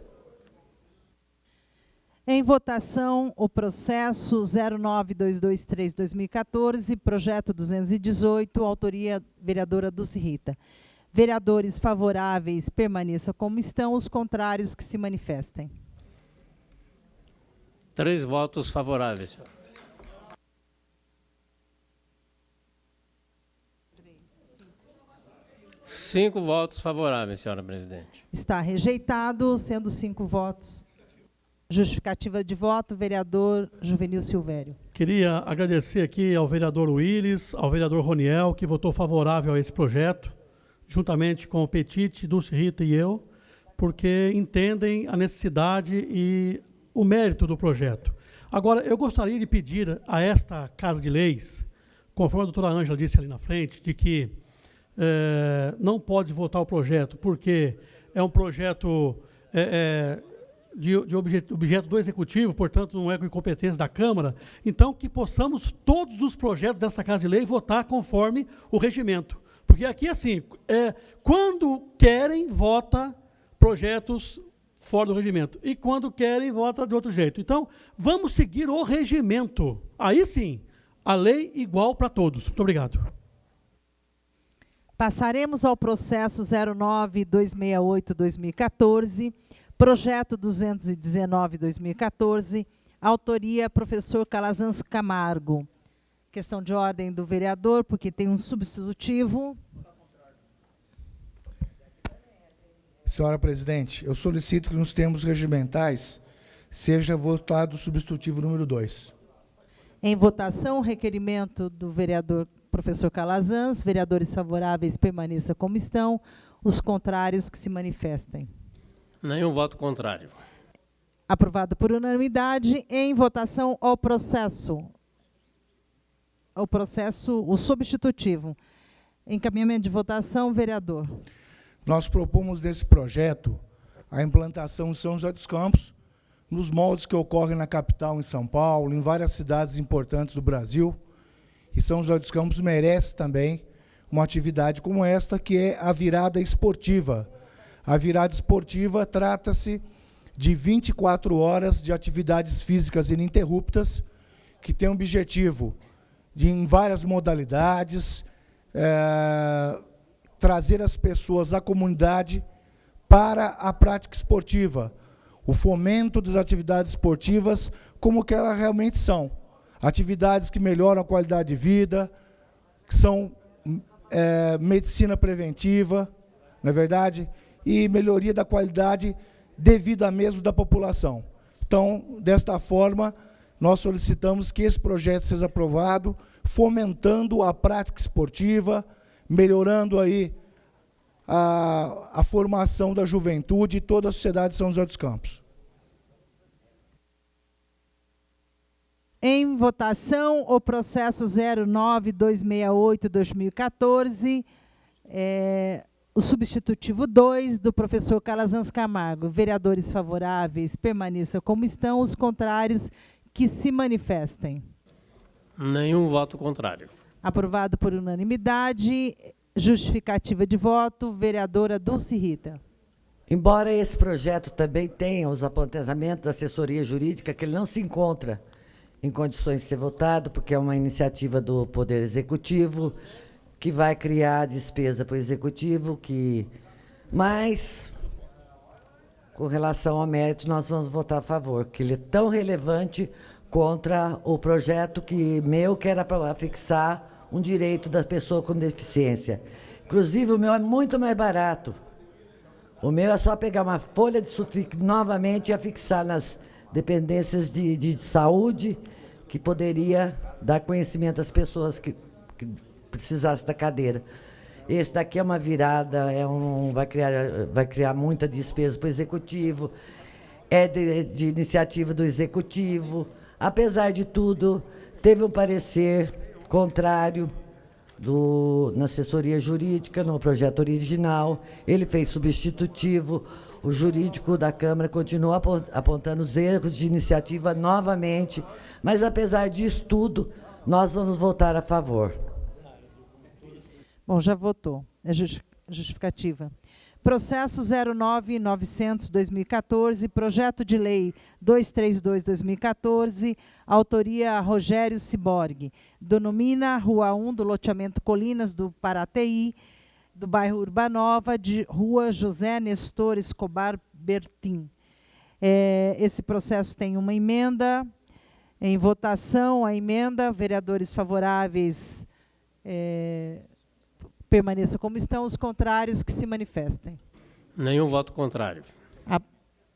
Speaker 2: Em votação, o processo 09223/2014, projeto 218, autoria vereadora Dulce Rita. Vereadores favoráveis, permaneçam como estão, os contrários que se manifestem.
Speaker 6: 3 votos favoráveis, senhor. 5 votos favoráveis, senhora presidente.
Speaker 2: Está rejeitado, sendo 5 votos. Justificativa de voto, vereador Juvenil Silvério.
Speaker 8: Queria agradecer aqui ao vereador Willis, ao vereador Roniel, que votou favorável a esse projeto, juntamente com o Petite, Dulce Rita e eu, porque entendem a necessidade e o mérito do projeto. Agora, eu gostaria de pedir a esta Casa de Leis, conforme a doutora Ângela disse ali na frente, de que não pode votar o projeto, porque é um projeto de objeto do Executivo, portanto, não é com incompetência da Câmara, então que possamos todos os projetos dessa Casa de Lei votar conforme o regimento. Porque aqui, assim, quando querem, vota projetos fora do regimento. E quando querem, vota de outro jeito. Então, vamos seguir o regimento. Aí sim, a lei igual para todos. Muito obrigado.
Speaker 2: Passaremos ao processo 09268/2014, projeto 219/2014, autoria professor Calazans Camargo. Questão de ordem do vereador, porque tem um substitutivo.
Speaker 9: Senhora presidente, eu solicito que nos termos regimentais seja votado o substitutivo número 2.
Speaker 2: Em votação, requerimento do vereador professor Calazans. Vereadores favoráveis, permaneçam como estão. Os contrários que se manifestem.
Speaker 6: Nenhum voto contrário.
Speaker 2: Aprovado por unanimidade. Em votação, o processo, o substitutivo. Encaminhamento de votação, vereador.
Speaker 9: Nós propomos nesse projeto a implantação em São José dos Campos, nos moldes que ocorrem na capital, em São Paulo, em várias cidades importantes do Brasil. E São José dos Campos merece também uma atividade como esta, que é a virada esportiva. A virada esportiva trata-se de 24 horas de atividades físicas ininterruptas, que tem o objetivo de, em várias modalidades, trazer as pessoas, a comunidade, para a prática esportiva. O fomento das atividades esportivas como que elas realmente são. Atividades que melhoram a qualidade de vida, que são medicina preventiva, não é verdade? E melhoria da qualidade de vida mesmo da população. Então, desta forma, nós solicitamos que esse projeto seja aprovado, fomentando a prática esportiva, melhorando aí a formação da juventude e toda a sociedade de São José dos Campos.
Speaker 2: Em votação, o processo 09268-2014, o substitutivo 2 do professor Calazans Camargo. Vereadores favoráveis, permaneçam como estão. Os contrários, que se manifestem.
Speaker 6: Nenhum voto contrário.
Speaker 2: Aprovado por unanimidade. Justificativa de voto, vereadora Dulce Rita.
Speaker 12: Embora esse projeto também tenha os apontamentos da assessoria jurídica, que ele não se encontra em condições de ser votado, porque é uma iniciativa do Poder Executivo, que vai criar despesa para o Executivo, mas, com relação ao mérito, nós vamos votar a favor, que ele é tão relevante contra o projeto que era para fixar um direito das pessoas com deficiência. Inclusive, o meu é muito mais barato. O meu é só pegar uma folha de sulfite novamente e afixar nas dependências de saúde, que poderia dar conhecimento às pessoas que precisassem da cadeira. Esse daqui é uma virada, vai criar muita despesa para o Executivo, é de iniciativa do Executivo. Apesar de tudo, teve um parecer contrário na assessoria jurídica, no projeto original. Ele fez substitutivo. O jurídico da Câmara continua apontando os erros de iniciativa novamente, mas, apesar disso tudo, nós vamos votar a favor.
Speaker 2: Bom, já votou. É justificativa. Processo 09900-2014, projeto de lei 232-2014, autoria Rogério Ciborgue. Denomina Rua 1 do loteamento Colinas do Paraty, do bairro Urbanova, de Rua José Nestor Escobar Bertin. Esse processo tem uma emenda. Em votação, a emenda. Vereadores favoráveis, permaneçam como estão. Os contrários, que se manifestem.
Speaker 6: Nenhum voto contrário.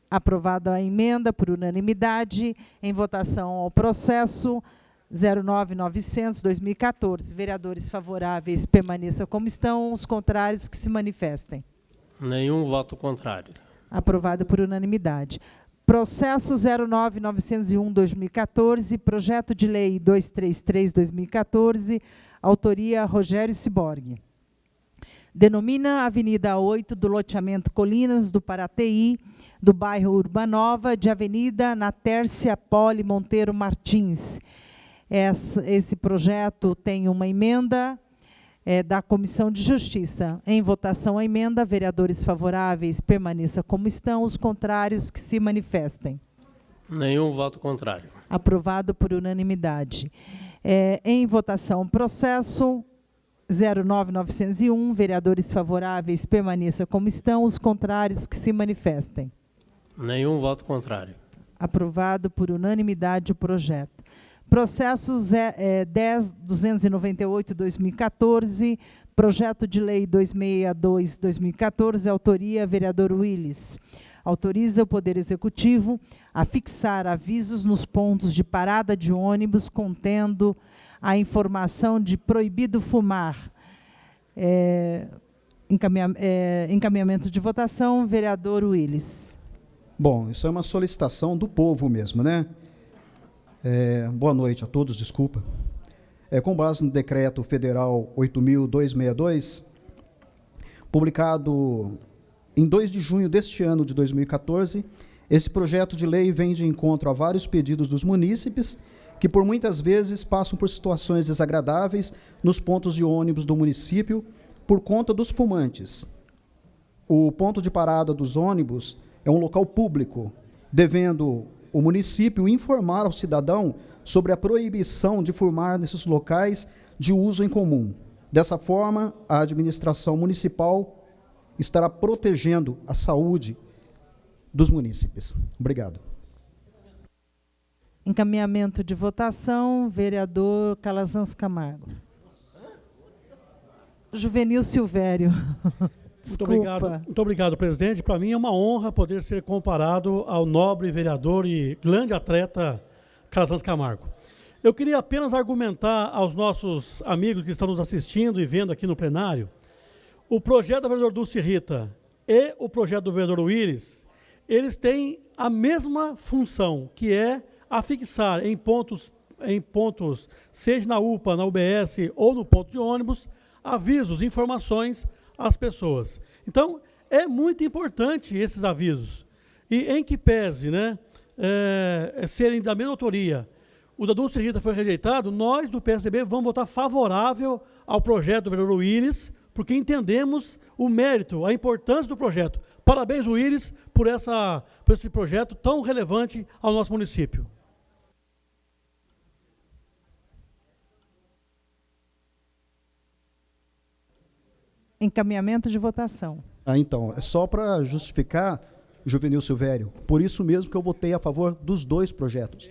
Speaker 2: Aprovada a emenda por unanimidade. Em votação ao processo 09900-2014. Vereadores favoráveis, permaneçam como estão. Os contrários, que se manifestem.
Speaker 6: Nenhum voto contrário.
Speaker 2: Aprovado por unanimidade. Processo 09901-2014, projeto de lei 233-2014, autoria Rogério Ciborgue. Denomina Avenida 8 do loteamento Colinas do Paraty, do bairro Urbanova, de Avenida Natércia Poli Monteiro Martins. Esse projeto tem uma emenda da Comissão de Justiça. Em votação a emenda, vereadores favoráveis, permaneça como estão. Os contrários, que se manifestem.
Speaker 6: Nenhum voto contrário.
Speaker 2: Aprovado por unanimidade. Em votação o processo 09901, vereadores favoráveis, permaneça como estão. Os contrários, que se manifestem.
Speaker 6: Nenhum voto contrário.
Speaker 2: Aprovado por unanimidade o projeto. Processo 10.298/2014, projeto de lei 262/2014, autoria vereador Willis. Autoriza o Poder Executivo a fixar avisos nos pontos de parada de ônibus contendo a informação de proibido fumar. Encaminhamento de votação, vereador Willis.
Speaker 13: Bom, isso é uma solicitação do povo mesmo, né? Boa noite a todos, desculpa. Com base no decreto federal 8.262, publicado em 2 de junho deste ano de 2014, esse projeto de lei vem de encontro a vários pedidos dos munícipes que por muitas vezes passam por situações desagradáveis nos pontos de ônibus do município por conta dos fumantes. O ponto de parada dos ônibus é um local público, devendo o município informar ao cidadão sobre a proibição de fumar nesses locais de uso em comum. Dessa forma, a administração municipal estará protegendo a saúde dos munícipes. Obrigado.
Speaker 2: Encaminhamento de votação, vereador Calazans Camargo. Juvenil Silvério.
Speaker 8: Muito obrigado, presidente. Para mim é uma honra poder ser comparado ao nobre vereador e grande atleta Calazans Camargo. Eu queria apenas argumentar aos nossos amigos que estão nos assistindo e vendo aqui no plenário, o projeto do vereador Dulce Rita e o projeto do vereador Willis, eles têm a mesma função, que é afixar em pontos em pontos, seja na UPA, na UBS ou no ponto de ônibus, avisos, informações às pessoas. Então, é muito importante esses avisos. E em que pese, né, serem da mesma autoria, o da Dulce Rita foi rejeitado, nós do PSDB vamos votar favorável ao projeto do vereador Willis, porque entendemos o mérito, a importância do projeto. Parabéns, Willis, por esse projeto tão relevante ao nosso município.
Speaker 2: Encaminhamento de votação.
Speaker 13: Então, é só para justificar, Juvenil Silvério, por isso mesmo que eu votei a favor dos dois projetos.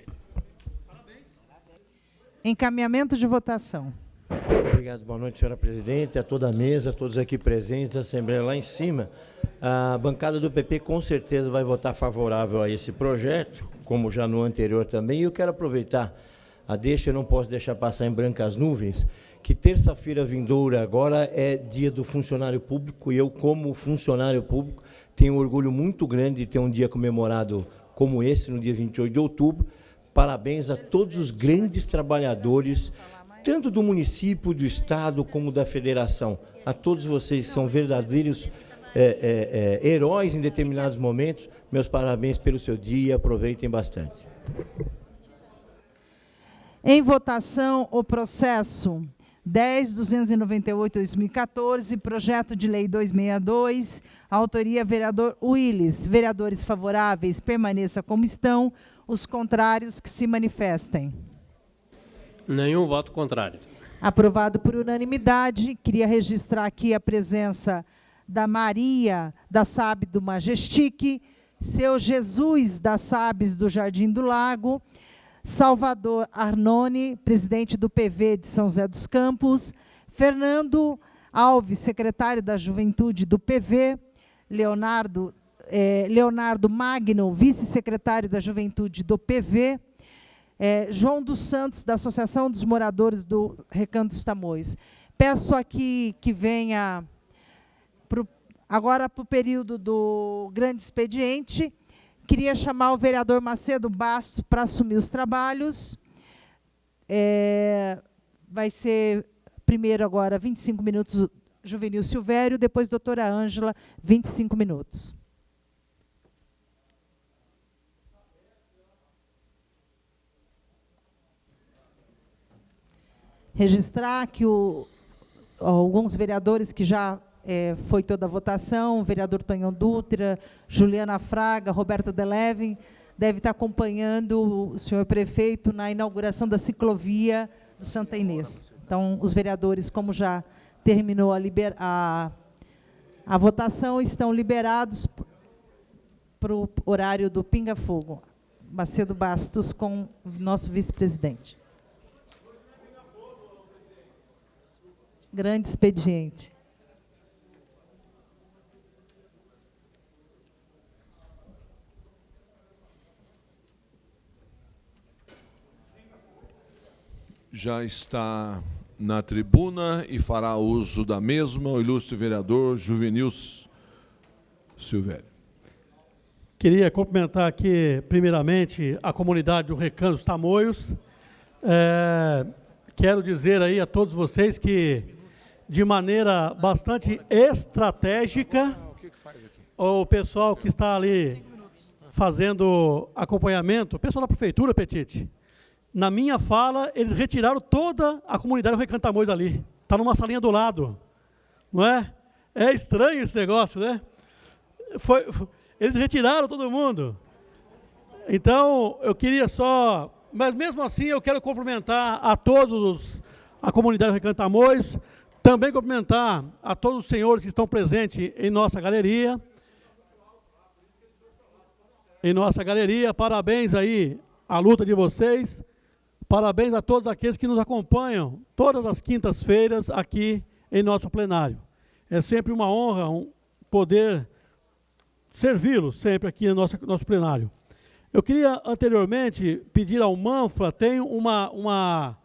Speaker 2: Encaminhamento de votação.
Speaker 14: Obrigado, boa noite, senhora presidente, a toda a mesa, a todos aqui presentes, a Assembleia lá em cima. A bancada do PP com certeza vai votar favorável a esse projeto, como já no anterior também, e eu quero aproveitar a deixa, eu não posso deixar passar em branco as nuvens, que terça-feira vindoura agora é dia do funcionário público, e eu, como funcionário público, tenho um orgulho muito grande de ter um dia comemorado como esse, no dia 28 de outubro. Parabéns a todos os grandes trabalhadores, tanto do município, do estado, como da federação. A todos vocês são verdadeiros heróis em determinados momentos. Meus parabéns pelo seu dia, aproveitem bastante.
Speaker 2: Em votação, o processo 10.298/2014, projeto de lei 262, autoria vereador Willis. Vereadores favoráveis, permaneça como estão. Os contrários, que se manifestem.
Speaker 6: Nenhum voto contrário.
Speaker 2: Aprovado por unanimidade. Queria registrar aqui a presença da Maria, da SAB do Majestic, seu Jesus, da SABs do Jardim do Lago, Salvador Arnone, presidente do PV de São José dos Campos, Fernando Alves, secretário da Juventude do PV, Leonardo Magno, vice-secretário da Juventude do PV, João dos Santos, da Associação dos Moradores do Recanto dos Tamoios. Peço aqui que venha agora para o período do grande expediente. Queria chamar o vereador Macedo Bastos para assumir os trabalhos. Vai ser primeiro agora 25 minutos Juvenil Silvério, depois doutora Ângela, 25 minutos. Registrar que alguns vereadores que já foi toda a votação, o vereador Tonhão Dutra, Juliana Fraga, Roberto Delevin, deve estar acompanhando o senhor prefeito na inauguração da ciclovia do Santa Inês. Então, os vereadores, como já terminou a votação, estão liberados para o horário do Pinga Fogo. Macedo Bastos com o nosso vice-presidente. Grande expediente.
Speaker 15: Já está na tribuna e fará uso da mesma o ilustre vereador Juvenil Silvério.
Speaker 8: Queria cumprimentar aqui, primeiramente, a comunidade do Recanto dos Tamoios. Quero dizer aí a todos vocês que, de maneira bastante estratégica, o pessoal que está ali fazendo acompanhamento, o pessoal da prefeitura, Petite, na minha fala, eles retiraram toda a comunidade do Recanto Tamoios ali. Está numa salinha do lado. Não é? É estranho esse negócio, né? Eles retiraram todo mundo. Então, eu queria só... Mas, mesmo assim, eu quero cumprimentar a todos, a comunidade do Recanto Tamoios, também cumprimentar a todos os senhores que estão presentes em nossa galeria. Parabéns aí à luta de vocês. Parabéns a todos aqueles que nos acompanham todas as quintas-feiras aqui em nosso plenário. É sempre uma honra poder servi-los sempre aqui no nosso plenário. Eu queria anteriormente pedir ao Manfra, tem uma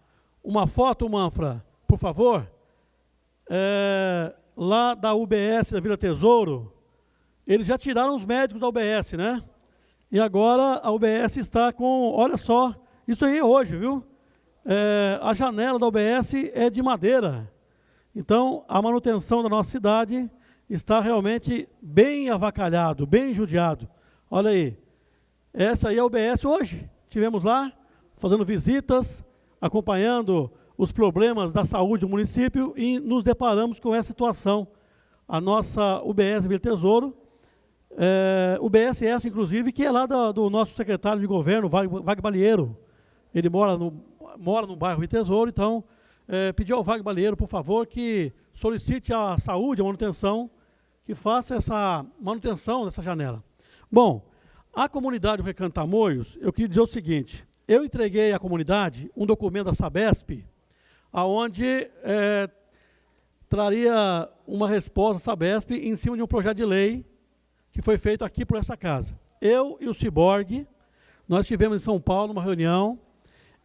Speaker 8: foto, Manfra, por favor, lá da UBS da Vila Tesouro. Eles já tiraram os médicos da UBS, né? E agora a UBS está com, olha só, isso aí é hoje, viu? a janela da UBS é de madeira. Então, a manutenção da nossa cidade está realmente bem avacalhado, bem judiado. Olha aí, essa aí é a UBS hoje. Estivemos lá, fazendo visitas, acompanhando os problemas da saúde do município e nos deparamos com essa situação. A nossa UBS Vila Tesouro, UBS essa, inclusive, que é lá do nosso secretário de governo, Wagner Balieiro. Ele mora no bairro Vila Tesouro, então pediu ao Wagner Balieiro, por favor, que solicite à saúde, a manutenção, que faça essa manutenção dessa janela. Bom, a comunidade do Recanto Tamoios, eu queria dizer o seguinte, eu entreguei à comunidade um documento da Sabesp, onde traria uma resposta à Sabesp em cima de um projeto de lei que foi feito aqui por essa casa. Eu e o Ciborgue, nós tivemos em São Paulo uma reunião,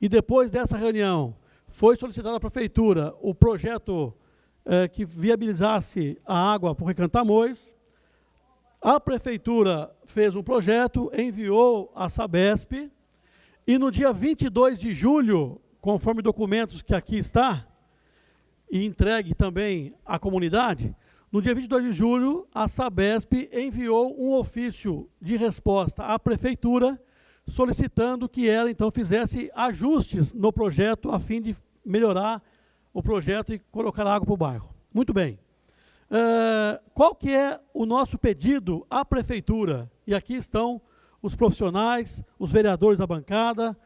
Speaker 8: e depois dessa reunião foi solicitado à prefeitura o projeto que viabilizasse a água para o Recanto Tamoios. A prefeitura fez um projeto, enviou à Sabesp, e no dia 22 de julho, conforme documentos que aqui está, e entregue também à comunidade, no dia 22 de julho, a Sabesp enviou um ofício de resposta à prefeitura, solicitando que ela, então, fizesse ajustes no projeto, a fim de melhorar o projeto e colocar água para o bairro. Muito bem. Qual que é o nosso pedido à prefeitura? E aqui estão os profissionais, os vereadores da bancada,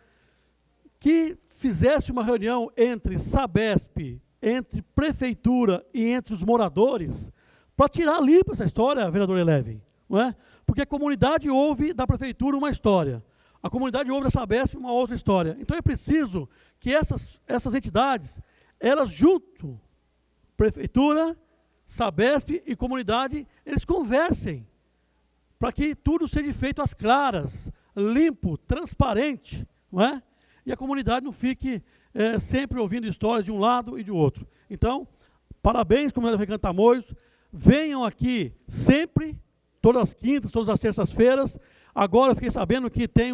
Speaker 8: que fizesse uma reunião entre Sabesp, entre prefeitura e entre os moradores, para tirar limpo essa história, vereador Eleven, não é? Porque a comunidade ouve da prefeitura uma história, a comunidade ouve da Sabesp uma outra história. Então é preciso que essas entidades, elas junto, prefeitura, Sabesp e comunidade, eles conversem, para que tudo seja feito às claras, limpo, transparente, não é? E a comunidade não fique sempre ouvindo histórias de um lado e de outro. Então, parabéns, comunidade do Recanto Tamoios, venham aqui sempre, todas as quintas, todas as terças-feiras. Agora eu fiquei sabendo que tem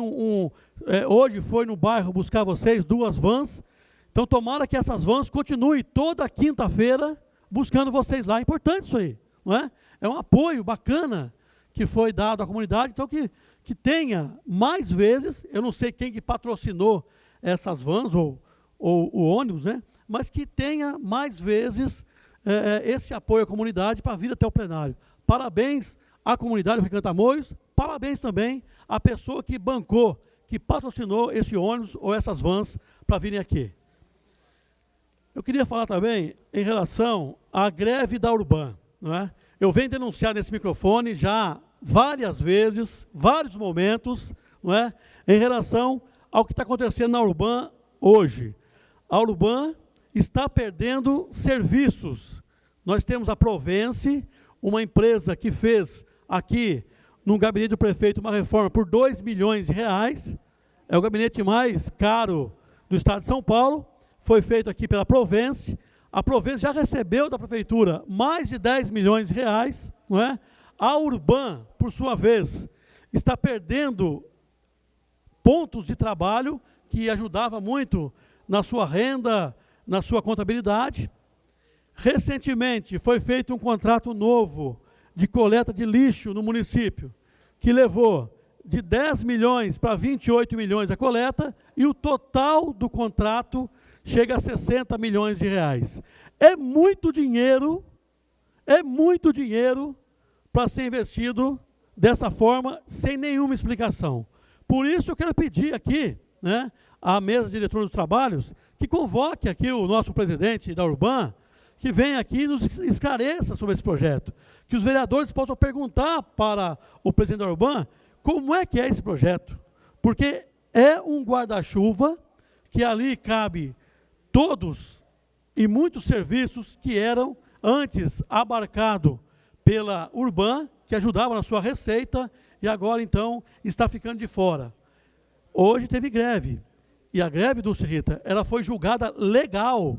Speaker 8: hoje foi no bairro buscar vocês 2 vans, então tomara que essas vans continuem toda quinta-feira buscando vocês lá. É importante isso aí, não é? É um apoio bacana que foi dado à comunidade, então que tenha mais vezes, eu não sei quem que patrocinou essas vans ou o ônibus, né? Mas que tenha mais vezes esse apoio à comunidade para vir até o plenário. Parabéns à comunidade do Recanto Tamoios, parabéns também à pessoa que bancou, que patrocinou esse ônibus ou essas vans para virem aqui. Eu queria falar também em relação à greve da Urban, não é? Eu venho denunciar nesse microfone já várias vezes, vários momentos, não é? Em relação ao que está acontecendo na Urban hoje. A Urban está perdendo serviços. Nós temos a Provence, uma empresa que fez aqui, no gabinete do prefeito, uma reforma por R$2 milhões. É o gabinete mais caro do estado de São Paulo. Foi feito aqui pela Provence. A Provence já recebeu da prefeitura mais de R$10 milhões. Não é? A Urban, por sua vez, está perdendo pontos de trabalho que ajudava muito na sua renda, na sua contabilidade. Recentemente foi feito um contrato novo de coleta de lixo no município, que levou de 10 milhões para 28 milhões a coleta, e o total do contrato chega a 60 milhões de reais. É muito dinheiro para ser investido dessa forma, sem nenhuma explicação. Por isso eu quero pedir aqui, né, à mesa diretora dos trabalhos, que convoque aqui o nosso presidente da Urban, que venha aqui e nos esclareça sobre esse projeto. Que os vereadores possam perguntar para o presidente da Urban como é que é esse projeto. Porque é um guarda-chuva que ali cabe todos e muitos serviços que eram antes abarcados pela Urban, que ajudava na sua receita, e agora, então, está ficando de fora. Hoje teve greve. E a greve, Dulce Rita, ela foi julgada legal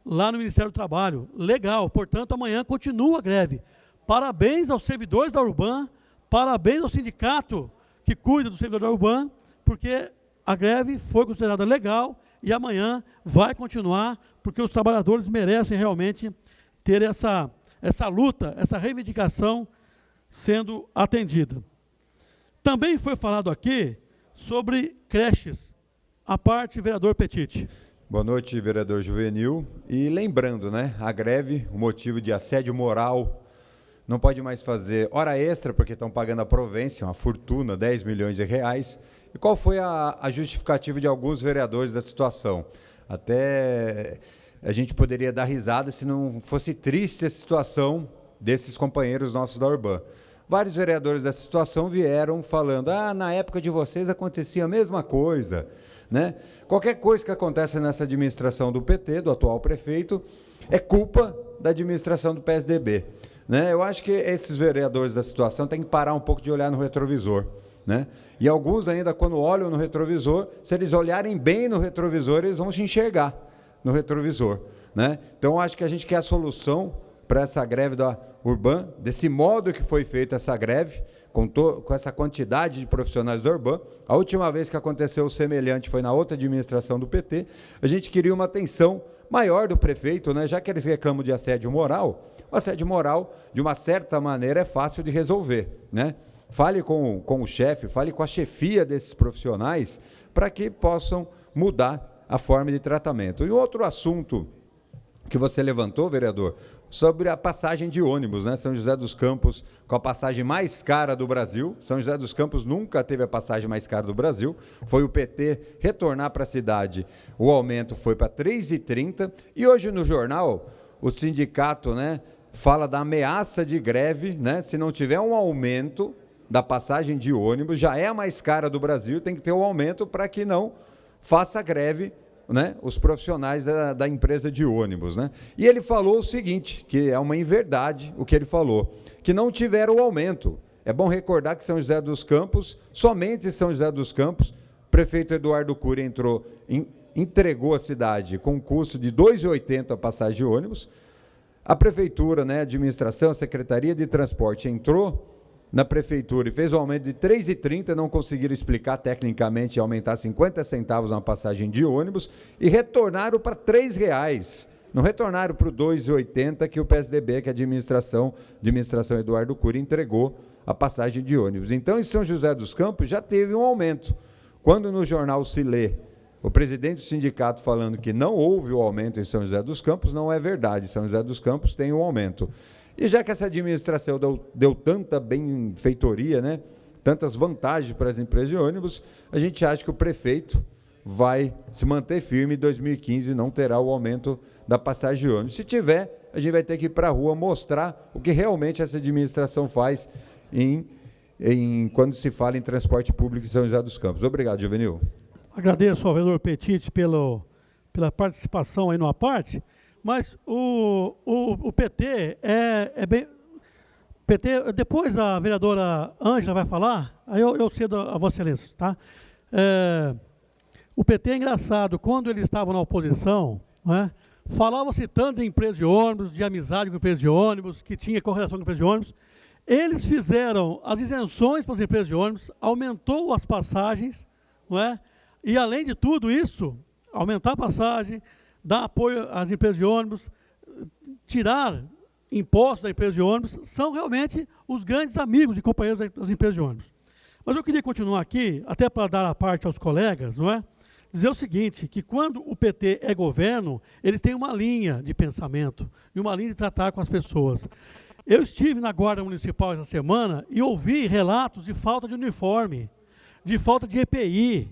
Speaker 8: lá no Ministério do Trabalho. Legal. Portanto, amanhã continua a greve. Parabéns aos servidores da Urban, parabéns ao sindicato que cuida do servidor da Urban, porque a greve foi considerada legal e amanhã vai continuar, porque os trabalhadores merecem realmente ter essa luta, essa reivindicação sendo atendida. Também foi falado aqui sobre creches. A parte, vereador Petit.
Speaker 11: Boa noite, vereador Juvenil. E lembrando, né, a greve, o motivo de assédio moral, não pode mais fazer hora extra, porque estão pagando a provência, uma fortuna, 10 milhões de reais. E qual foi a justificativa de alguns vereadores da situação? Até a gente poderia dar risada se não fosse triste a situação desses companheiros nossos da Urban. Vários vereadores dessa situação vieram falando, na época de vocês acontecia a mesma coisa, né? Qualquer coisa que acontece nessa administração do PT, do atual prefeito, é culpa da administração do PSDB. Né? Eu acho que esses vereadores da situação têm que parar um pouco de olhar no retrovisor. Né? E alguns ainda, quando olham no retrovisor, se eles olharem bem no retrovisor, eles vão se enxergar no retrovisor. Né? Então, eu acho que a gente quer a solução para essa greve da Urban, desse modo que foi feita essa greve, com essa quantidade de profissionais da Urban. A última vez que aconteceu o semelhante foi na outra administração do PT. A gente queria uma atenção maior do prefeito, né? Já que eles reclamam de assédio moral, o assédio moral, de uma certa maneira, é fácil de resolver. Né? Fale com o chefe, fale com a chefia desses profissionais, para que possam mudar a forma de tratamento. E outro assunto que você levantou, vereador, sobre a passagem de ônibus, né? São José dos Campos, com a passagem mais cara do Brasil. São José dos Campos nunca teve a passagem mais cara do Brasil. Foi o PT retornar para a cidade. O aumento foi para R$ 3,30. E hoje no jornal, o sindicato, né, fala da ameaça de greve, né? Se não tiver um aumento da passagem de ônibus, já é a mais cara do Brasil, tem que ter um aumento para que não faça greve, né, os profissionais da empresa de ônibus. Né? E ele falou o seguinte, que é uma inverdade o que ele falou, que não tiveram o aumento. É bom recordar que São José dos Campos, somente São José dos Campos, o prefeito Eduardo Cury entregou a cidade com um custo de R$ 2,80 a passagem de ônibus. A prefeitura, né, a administração, a Secretaria de Transporte entrou na prefeitura e fez um aumento de R$ 3,30, não conseguiram explicar tecnicamente aumentar 50 centavos na passagem de ônibus e retornaram para R$ 3,00. Não retornaram para o R$ 2,80 que o PSDB, que a administração Eduardo Cury, entregou a passagem de ônibus. Então, em São José dos Campos já teve um aumento. Quando no jornal se lê o presidente do sindicato falando que não houve o aumento em São José dos Campos, não é verdade. São José dos Campos tem um aumento. E já que essa administração deu tanta benfeitoria, né, tantas vantagens para as empresas de ônibus, a gente acha que o prefeito vai se manter firme. Em 2015 não terá o aumento da passagem de ônibus. Se tiver, a gente vai ter que ir para a rua mostrar o que realmente essa administração faz quando se fala em transporte público em São José dos Campos. Obrigado, Juvenil.
Speaker 8: Agradeço ao vereador Petit pela participação aí numa parte. Mas o PT é bem... PT, depois a vereadora Ângela vai falar, aí eu cedo a Vossa Excelência, tá? O PT é engraçado, quando eles estavam na oposição, né, falava-se tanto de empresa de ônibus, de amizade com empresa de ônibus, que tinha correlação com empresa de ônibus. Eles fizeram as isenções para as empresas de ônibus, aumentou as passagens, não é? E além de tudo isso, aumentar a passagem, dar apoio às empresas de ônibus, tirar impostos da empresa de ônibus, são realmente os grandes amigos e companheiros das empresas de ônibus. Mas eu queria continuar aqui, até para dar a parte aos colegas, não é? Dizer o seguinte, que quando o PT é governo, eles têm uma linha de pensamento e uma linha de tratar com as pessoas. Eu estive na Guarda Municipal essa semana e ouvi relatos de falta de uniforme, de falta de EPI,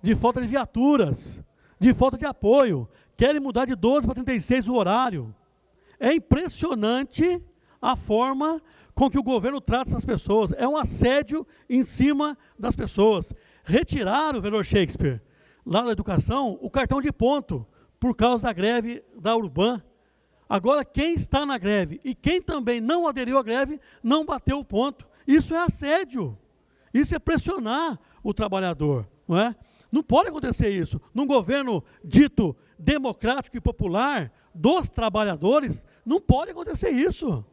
Speaker 8: de falta de viaturas, de falta de apoio. Querem mudar de 12 para 36 o horário. É impressionante a forma com que o governo trata essas pessoas. É um assédio em cima das pessoas. Retiraram, vereador Shakespeare, lá na educação, o cartão de ponto, por causa da greve da Urban. Agora, quem está na greve e quem também não aderiu à greve, não bateu o ponto. Isso é assédio. Isso é pressionar o trabalhador, não é? Não pode acontecer isso. Num governo dito democrático e popular dos trabalhadores, não pode acontecer isso.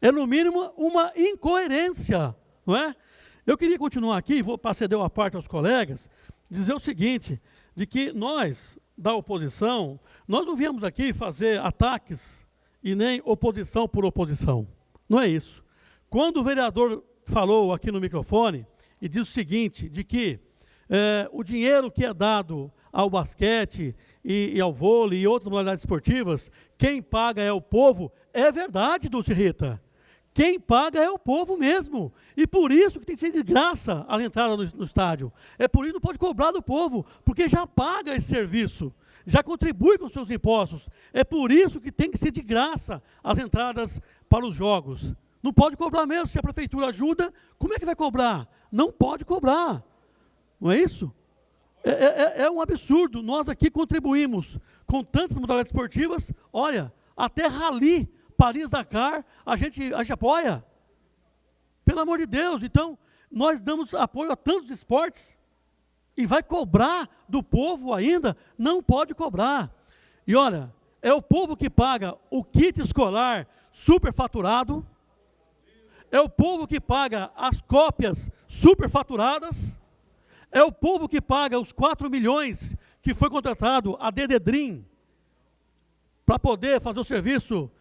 Speaker 8: É, no mínimo, uma incoerência, não é? Eu queria continuar aqui, vou ceder uma parte aos colegas, dizer o seguinte, de que nós, da oposição, nós não viemos aqui fazer ataques e nem oposição por oposição. Não é isso. Quando o vereador falou aqui no microfone e disse o seguinte, de que o dinheiro que é dado ao basquete e ao vôlei e outras modalidades esportivas, quem paga é o povo, é verdade, Dulce Rita. Quem paga é o povo mesmo. E por isso que tem que ser de graça a entrada no estádio. É por isso que não pode cobrar do povo, porque já paga esse serviço, já contribui com seus impostos. É por isso que tem que ser de graça as entradas para os jogos. Não pode cobrar mesmo. Se a prefeitura ajuda, como é que vai cobrar? Não pode cobrar. Não é isso? É um absurdo. Nós aqui contribuímos com tantas modalidades esportivas. Olha, até rally, Paris-Dakar, a gente apoia. Pelo amor de Deus. Então, nós damos apoio a tantos esportes e vai cobrar do povo ainda? Não pode cobrar. E olha, é o povo que paga o kit escolar superfaturado, é o povo que paga as cópias superfaturadas, é o povo que paga os 4 milhões que foi contratado a Dededrim para poder fazer o serviço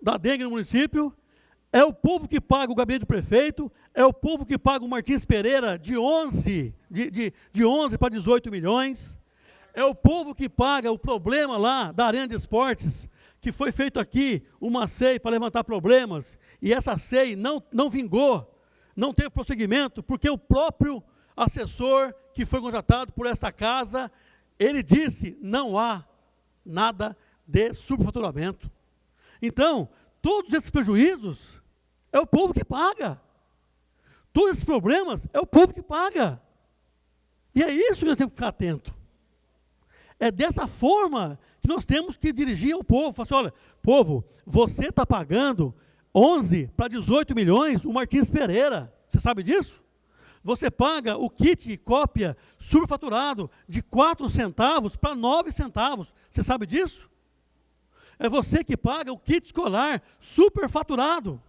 Speaker 8: da dengue no município, é o povo que paga o gabinete do prefeito, é o povo que paga o Martins Pereira de 11 para 18 milhões, é o povo que paga o problema lá da Arena de Esportes, que foi feito aqui uma SEI para levantar problemas, e essa SEI não vingou, não teve prosseguimento, porque o próprio assessor que foi contratado por essa casa, ele disse, não há nada de superfaturamento. Então, todos esses prejuízos, é o povo que paga. Todos esses problemas, é o povo que paga. E é isso que nós temos que ficar atento. É dessa forma que nós temos que dirigir ao povo. Falar assim, olha, povo, você está pagando 11 para 18 milhões o Martins Pereira. Você sabe disso? Você paga o kit cópia superfaturado de 4 centavos para 9 centavos. Você sabe disso? É você que paga o kit escolar superfaturado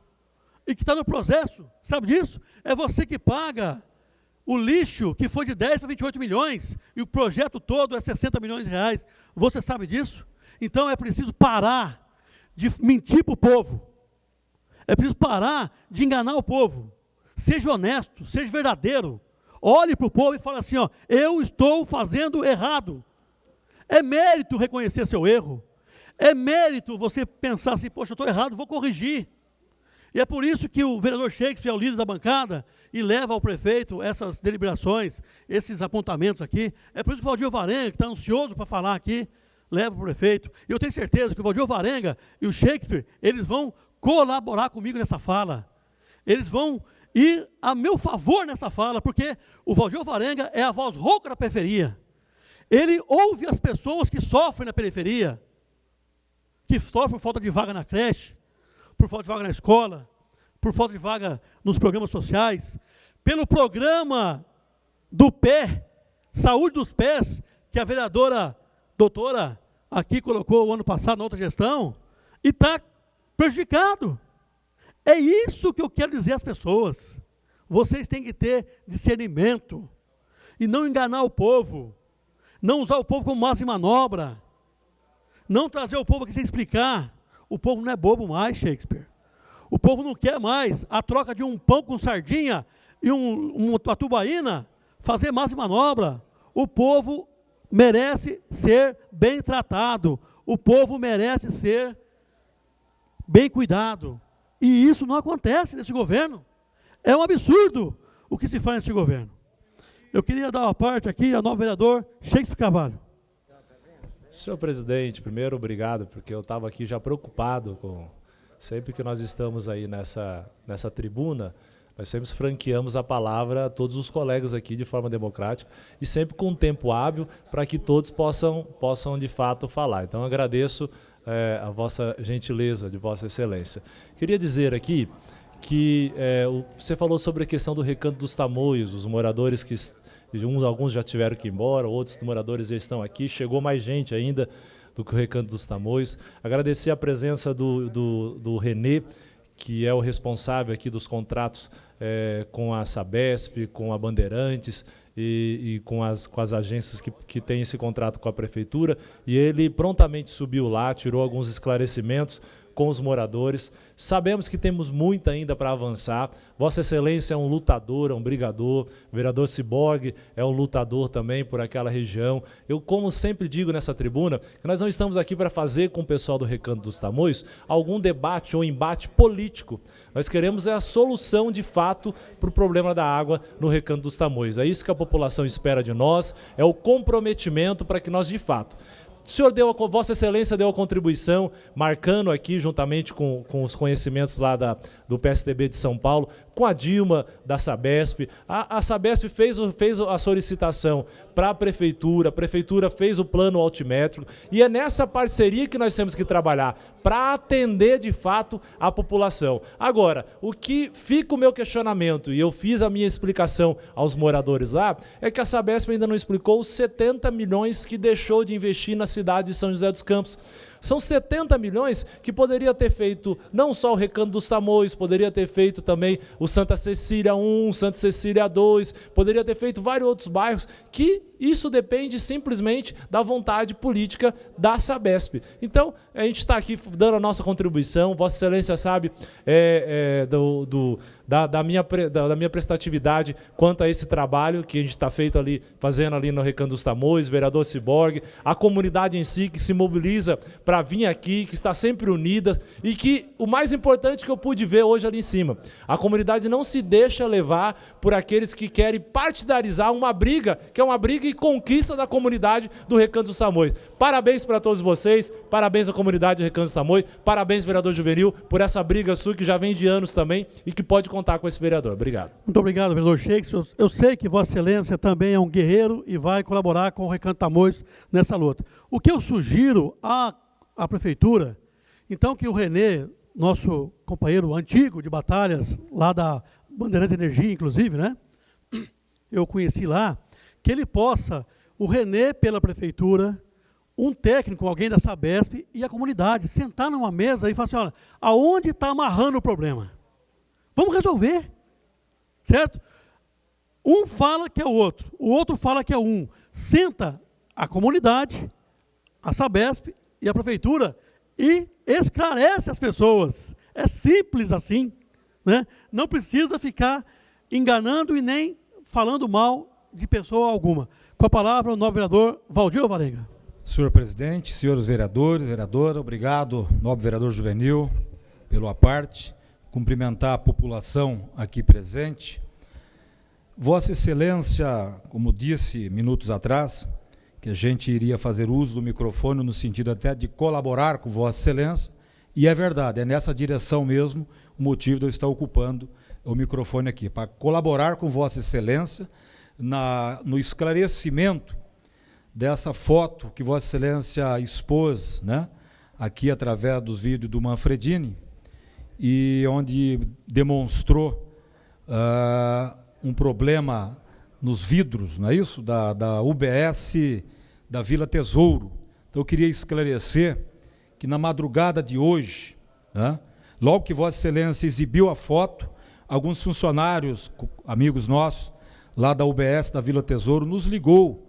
Speaker 8: e que está no processo. Sabe disso? É você que paga o lixo que foi de 10 para 28 milhões e o projeto todo é 60 milhões de reais. Você sabe disso? Então é preciso parar de mentir para o povo. É preciso parar de enganar o povo. Seja honesto, seja verdadeiro. Olhe para o povo e fale assim, ó, eu estou fazendo errado. É mérito reconhecer seu erro. É mérito você pensar assim, poxa, eu estou errado, vou corrigir. E é por isso que o vereador Shakespeare é o líder da bancada e leva ao prefeito essas deliberações, esses apontamentos aqui. É por isso que o Valdir Varenga, que está ansioso para falar aqui, leva para o prefeito. E eu tenho certeza que o Valdir Varenga e o Shakespeare, eles vão colaborar comigo nessa fala. Eles vão ir a meu favor nessa fala, porque o Valdir Varenga é a voz rouca da periferia. Ele ouve as pessoas que sofrem na periferia, que sofrem por falta de vaga na creche, por falta de vaga na escola, por falta de vaga nos programas sociais, pelo programa do pé, saúde dos pés, que a vereadora doutora aqui colocou o ano passado na outra gestão, e está prejudicado. É isso que eu quero dizer às pessoas. Vocês têm que ter discernimento e não enganar o povo, não usar o povo como massa de manobra, não trazer o povo aqui sem explicar. O povo não é bobo mais, Shakespeare. O povo não quer mais a troca de um pão com sardinha e uma tubaína fazer massa de manobra. O povo merece ser bem tratado. O povo merece ser bem cuidado. E isso não acontece nesse governo. É um absurdo o que se faz nesse governo. Eu queria dar uma parte aqui ao novo vereador Shakespeare Carvalho.
Speaker 5: Senhor presidente, primeiro obrigado, porque eu estava aqui já preocupado com... Sempre que nós estamos aí nessa tribuna, nós sempre franqueamos a palavra a todos os colegas aqui de forma democrática e sempre com um tempo hábil para que todos possam de fato falar. Então eu agradeço a vossa gentileza, de vossa excelência. Queria dizer aqui que você falou sobre a questão do Recanto dos Tamoios, os moradores que... Alguns já tiveram que ir embora, outros moradores já estão aqui, chegou mais gente ainda do que o Recanto dos Tamoios. Agradecer a presença do Renê, que é o responsável aqui dos contratos com a Sabesp, com a Bandeirantes e com as agências que têm esse contrato com a prefeitura, e ele prontamente subiu lá, tirou alguns esclarecimentos com os moradores. Sabemos que temos muito ainda para avançar. Vossa Excelência é um lutador, é um brigador. O vereador Ciborgue é um lutador também por aquela região. Eu, como sempre digo nessa tribuna, que nós não estamos aqui para fazer com o pessoal do Recanto dos Tamoios algum debate ou embate político. Nós queremos a solução, de fato, para o problema da água no Recanto dos Tamoios. É isso que a população espera de nós, é o comprometimento para que nós, de fato... O senhor Vossa Excelência deu a contribuição, marcando aqui, juntamente com os conhecimentos lá do PSDB de São Paulo, com a Dilma da Sabesp. A Sabesp fez a solicitação para a prefeitura fez o plano altimétrico, e é nessa parceria que nós temos que trabalhar, para atender de fato a população. Agora, o que fica o meu questionamento, e eu fiz a minha explicação aos moradores lá, é que a Sabesp ainda não explicou os 70 milhões que deixou de investir na cidade de São José dos Campos. São 70 milhões que poderia ter feito não só o Recanto dos Tamoios, poderia ter feito também o Santa Cecília 1, Santa Cecília 2, poderia ter feito vários outros bairros, que isso depende simplesmente da vontade política da Sabesp. Então, a gente está aqui dando a nossa contribuição. Vossa Excelência sabe da minha prestatividade quanto a esse trabalho que a gente está fazendo ali no Recanto dos Tamoios, vereador Ciborgue, a comunidade em si que se mobiliza para vir aqui, que está sempre unida, e que o mais importante que eu pude ver hoje ali em cima, a comunidade não se deixa levar por aqueles que querem partidarizar uma briga, que é uma briga e conquista da comunidade do Recanto dos Tamoios. Parabéns para todos vocês, parabéns à comunidade do Recanto dos Tamoios, parabéns, vereador Juvenil, por essa briga sua que já vem de anos também e que pode contar com esse vereador. Obrigado.
Speaker 8: Muito obrigado, vereador Shakespeare. Eu sei que Vossa Excelência também é um guerreiro e vai colaborar com o Recanto Tamoios nessa luta. O que eu sugiro à prefeitura, então, que o Renê, nosso companheiro antigo de batalhas, lá da Bandeirantes Energia, inclusive, né? Eu conheci lá, que ele possa, o Renê pela prefeitura, um técnico, alguém da Sabesp e a comunidade, sentar numa mesa e falar assim, olha, aonde está amarrando o problema? Vamos resolver, certo? Um fala que é o outro fala que é um. Senta a comunidade, a Sabesp e a prefeitura e esclarece as pessoas. É simples assim, né? Não precisa ficar enganando e nem falando mal de pessoa alguma. Com a palavra, o nobre vereador Valdir Alvarenga.
Speaker 16: Senhor presidente, senhores vereadores, vereadora, obrigado, nobre vereador Juvenil, pelo aparte. Cumprimentar a população aqui presente. Vossa Excelência, como disse minutos atrás, que a gente iria fazer uso do microfone no sentido até de colaborar com Vossa Excelência, e é verdade, é nessa direção mesmo o motivo de eu estar ocupando o microfone aqui, para colaborar com Vossa Excelência no esclarecimento dessa foto que Vossa Excelência expôs, né, aqui através dos vídeos do Manfredini, e onde demonstrou um problema nos vidros, não é isso? Da UBS da Vila Tesouro. Então eu queria esclarecer que na madrugada de hoje, né, logo que Vossa Excelência exibiu a foto, alguns funcionários, amigos nossos, lá da UBS da Vila Tesouro, nos ligou,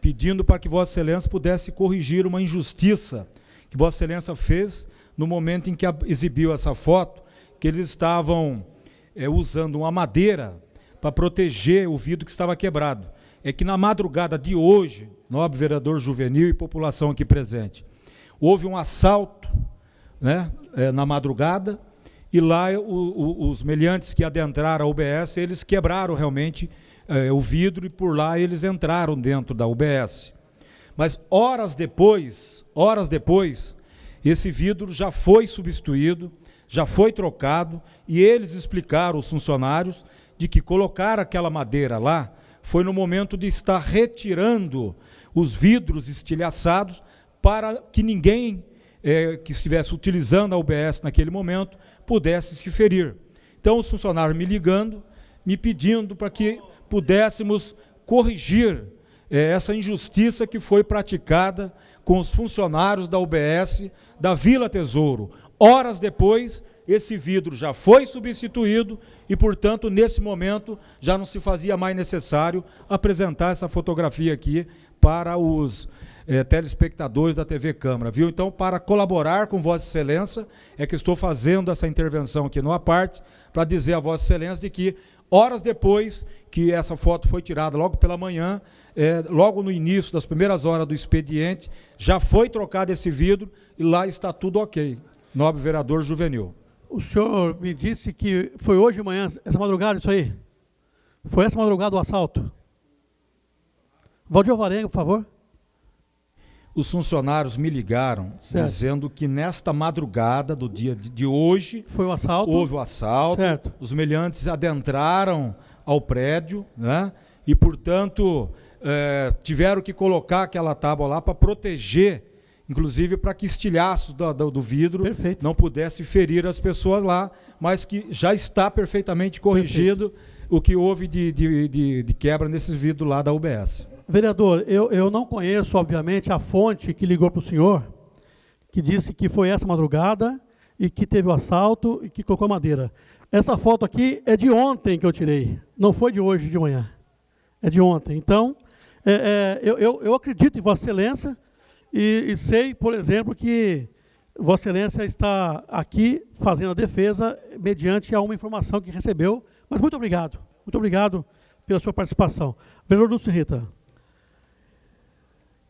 Speaker 16: pedindo para que Vossa Excelência pudesse corrigir uma injustiça que Vossa Excelência fez no momento em que exibiu essa foto, que eles estavam usando uma madeira para proteger o vidro que estava quebrado. É que na madrugada de hoje, nobre vereador Juvenil e população aqui presente, houve um assalto, né, na madrugada, e lá os meliantes que adentraram a UBS, eles quebraram realmente o vidro, e por lá eles entraram dentro da UBS. Mas horas depois, esse vidro já foi substituído, já foi trocado, e eles explicaram, os funcionários, de que colocar aquela madeira lá foi no momento de estar retirando os vidros estilhaçados para que ninguém que estivesse utilizando a UBS naquele momento pudesse se ferir. Então, os funcionários me ligando, me pedindo para que pudéssemos corrigir essa injustiça que foi praticada com os funcionários da UBS da Vila Tesouro. Horas depois, esse vidro já foi substituído e, portanto, nesse momento, já não se fazia mais necessário apresentar essa fotografia aqui para os telespectadores da TV Câmara, viu? Então, para colaborar com Vossa Excelência, é que estou fazendo essa intervenção aqui no aparte, para dizer a Vossa Excelência de que, horas depois que essa foto foi tirada, logo pela manhã, logo no início das primeiras horas do expediente, já foi trocado esse vidro e lá está tudo ok. Nobre vereador Juvenil.
Speaker 8: O senhor me disse que foi hoje de manhã, essa madrugada, isso aí? Foi essa madrugada o assalto? Valdir Alvarenga, por favor.
Speaker 16: Os funcionários me ligaram dizendo que nesta madrugada do dia de hoje
Speaker 8: foi o assalto.
Speaker 16: Houve o assalto,
Speaker 8: certo.
Speaker 16: Os meliantes adentraram ao prédio, né? E, portanto, tiveram que colocar aquela tábua lá para proteger, inclusive para que estilhaços do vidro não pudessem ferir as pessoas lá, mas que já está perfeitamente corrigido o que houve de quebra nesses vidros lá da UBS.
Speaker 8: Vereador, eu não conheço, obviamente, a fonte que ligou para o senhor, que disse que foi essa madrugada e que teve o assalto e que colocou madeira. Essa foto aqui é de ontem que eu tirei, não foi de hoje de manhã, é de ontem. Então, eu acredito em Vossa Excelência e sei, por exemplo, que Vossa Excelência está aqui fazendo a defesa mediante a uma informação que recebeu, mas muito obrigado pela sua participação. Vereador Lúcio Rita.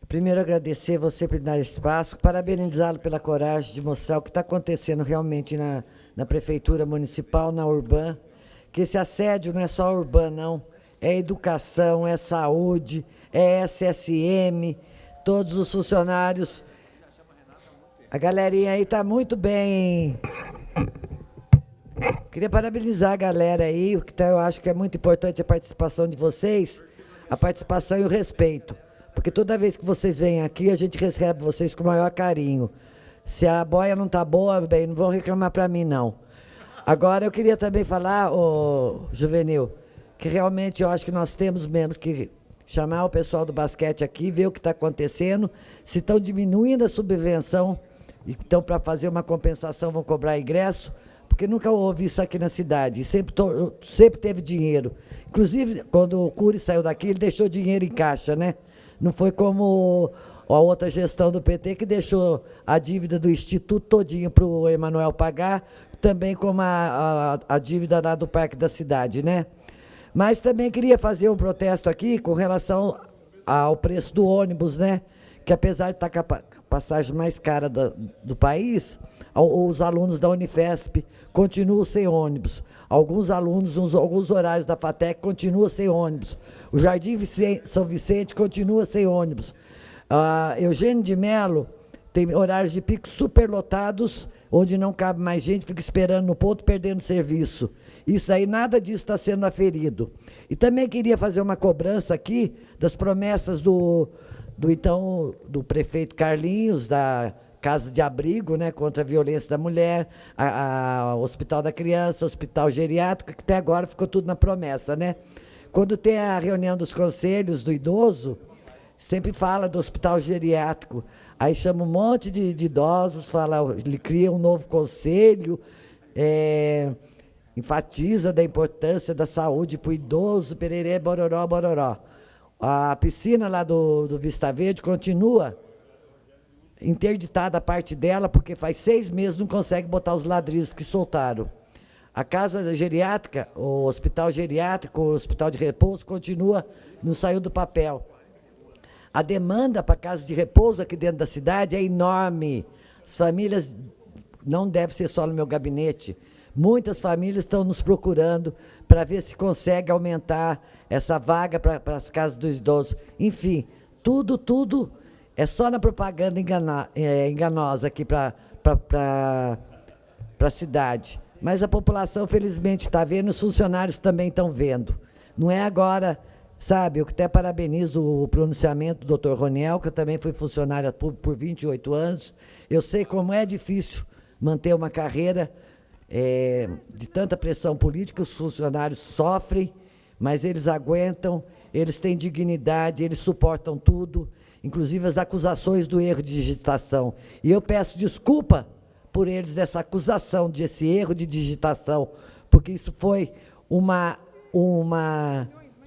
Speaker 12: Primeiro, agradecer você por dar espaço, parabenizá-lo pela coragem de mostrar o que está acontecendo realmente na Prefeitura Municipal, na Urbã, que esse assédio não é só Urbã, não. É educação, é saúde, é SSM, todos os funcionários. A galerinha aí está muito bem. Queria parabenizar a galera aí, eu acho que é muito importante a participação de vocês, a participação e o respeito. Porque toda vez que vocês vêm aqui, a gente recebe vocês com o maior carinho. Se a boia não está boa, bem, não vão reclamar para mim, não. Agora, eu queria também falar, Juvenil, que realmente eu acho que nós temos mesmo que chamar o pessoal do basquete aqui, ver o que está acontecendo, se estão diminuindo a subvenção, então, para fazer uma compensação, vão cobrar ingresso, porque nunca houve isso aqui na cidade, sempre teve dinheiro. Inclusive, quando o Cury saiu daqui, ele deixou dinheiro em caixa, né? Não foi como a outra gestão do PT que deixou a dívida do Instituto todinho para o Emanuel pagar, também como a dívida lá do Parque da Cidade, né? Mas também queria fazer um protesto aqui com relação ao preço do ônibus, né? Que apesar de estar com a passagem mais cara do país, os alunos da Unifesp continuam sem ônibus. Alguns alunos, alguns horários da FATEC continuam sem ônibus. O Jardim São Vicente continua sem ônibus. Eugênio de Melo tem horários de pico superlotados, onde não cabe mais gente, fica esperando no ponto, perdendo serviço. Isso aí, nada disso está sendo aferido. E também queria fazer uma cobrança aqui das promessas do prefeito Carlinhos, da Casa de Abrigo, né, contra a violência da mulher, o Hospital da Criança, o Hospital Geriátrico, que até agora ficou tudo na promessa, né? Quando tem a reunião dos conselhos do idoso, sempre fala do Hospital Geriátrico, aí chama um monte de idosos, ele cria um novo conselho, enfatiza da importância da saúde para o idoso, pererê, bororó, bororó. A piscina lá do Vista Verde continua interditada a parte dela, porque faz 6 meses não consegue botar os ladrilhos que soltaram. A casa geriátrica, o hospital geriátrico, o hospital de repouso, continua, não saiu do papel. A demanda para casa de repouso aqui dentro da cidade é enorme. As famílias, não deve ser só no meu gabinete, muitas famílias estão nos procurando para ver se consegue aumentar essa vaga para as casas dos idosos. Enfim, tudo é só na propaganda enganosa aqui para a cidade. Mas a população, felizmente, está vendo, os funcionários também estão vendo. Não é agora, sabe, eu até parabenizo o pronunciamento do Dr. Roniel, que eu também fui funcionária pública por 28 anos. Eu sei como é difícil manter uma carreira de tanta pressão política, os funcionários sofrem, mas eles aguentam, eles têm dignidade, eles suportam tudo, inclusive as acusações do erro de digitação. E eu peço desculpa por eles dessa acusação, desse erro de digitação, porque isso foi uma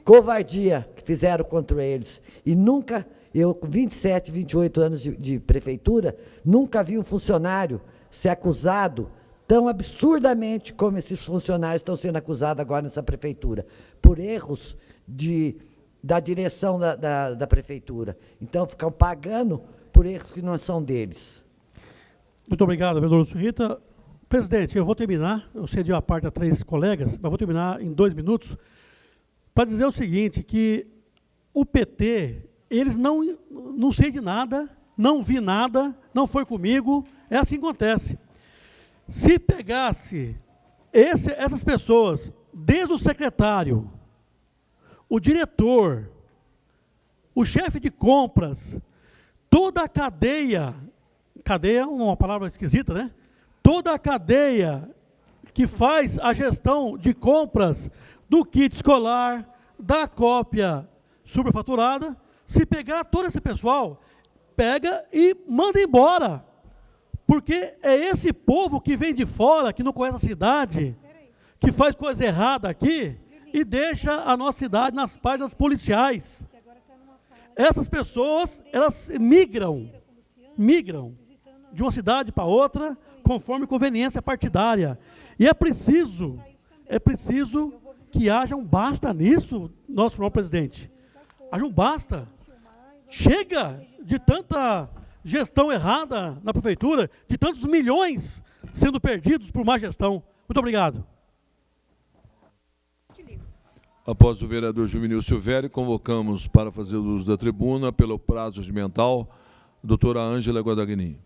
Speaker 12: covardia que fizeram contra eles. E nunca, eu com 27, 28 anos de prefeitura, nunca vi um funcionário ser acusado tão absurdamente como esses funcionários estão sendo acusados agora nessa prefeitura, por erros da direção da prefeitura. Então, ficam pagando por erros que não são deles.
Speaker 8: Muito obrigado, vereador Lúcio Rita. Presidente, eu vou terminar, eu cedi a parte a 3 colegas, mas vou terminar em 2 minutos, para dizer o seguinte, que o PT, eles não sei de nada, não vi nada, não foi comigo, é assim que acontece. Se pegasse essas pessoas, desde o secretário, o diretor, o chefe de compras, toda a cadeia é uma palavra esquisita, né? Toda a cadeia que faz a gestão de compras do kit escolar, da cópia superfaturada, se pegar todo esse pessoal, pega e manda embora. Porque é esse povo que vem de fora, que não conhece a cidade, que faz coisa errada aqui e deixa a nossa cidade nas páginas policiais. Essas pessoas, elas migram de uma cidade para outra, conforme conveniência partidária. E é preciso que haja um basta nisso, nosso senhor presidente. Haja um basta. Chega de tanta gestão errada na prefeitura, de tantos milhões sendo perdidos por má gestão. Muito obrigado.
Speaker 15: Após o vereador Juvenil Silvério, convocamos para fazer uso da tribuna, pelo prazo regimental, a doutora Ângela Guadagnin.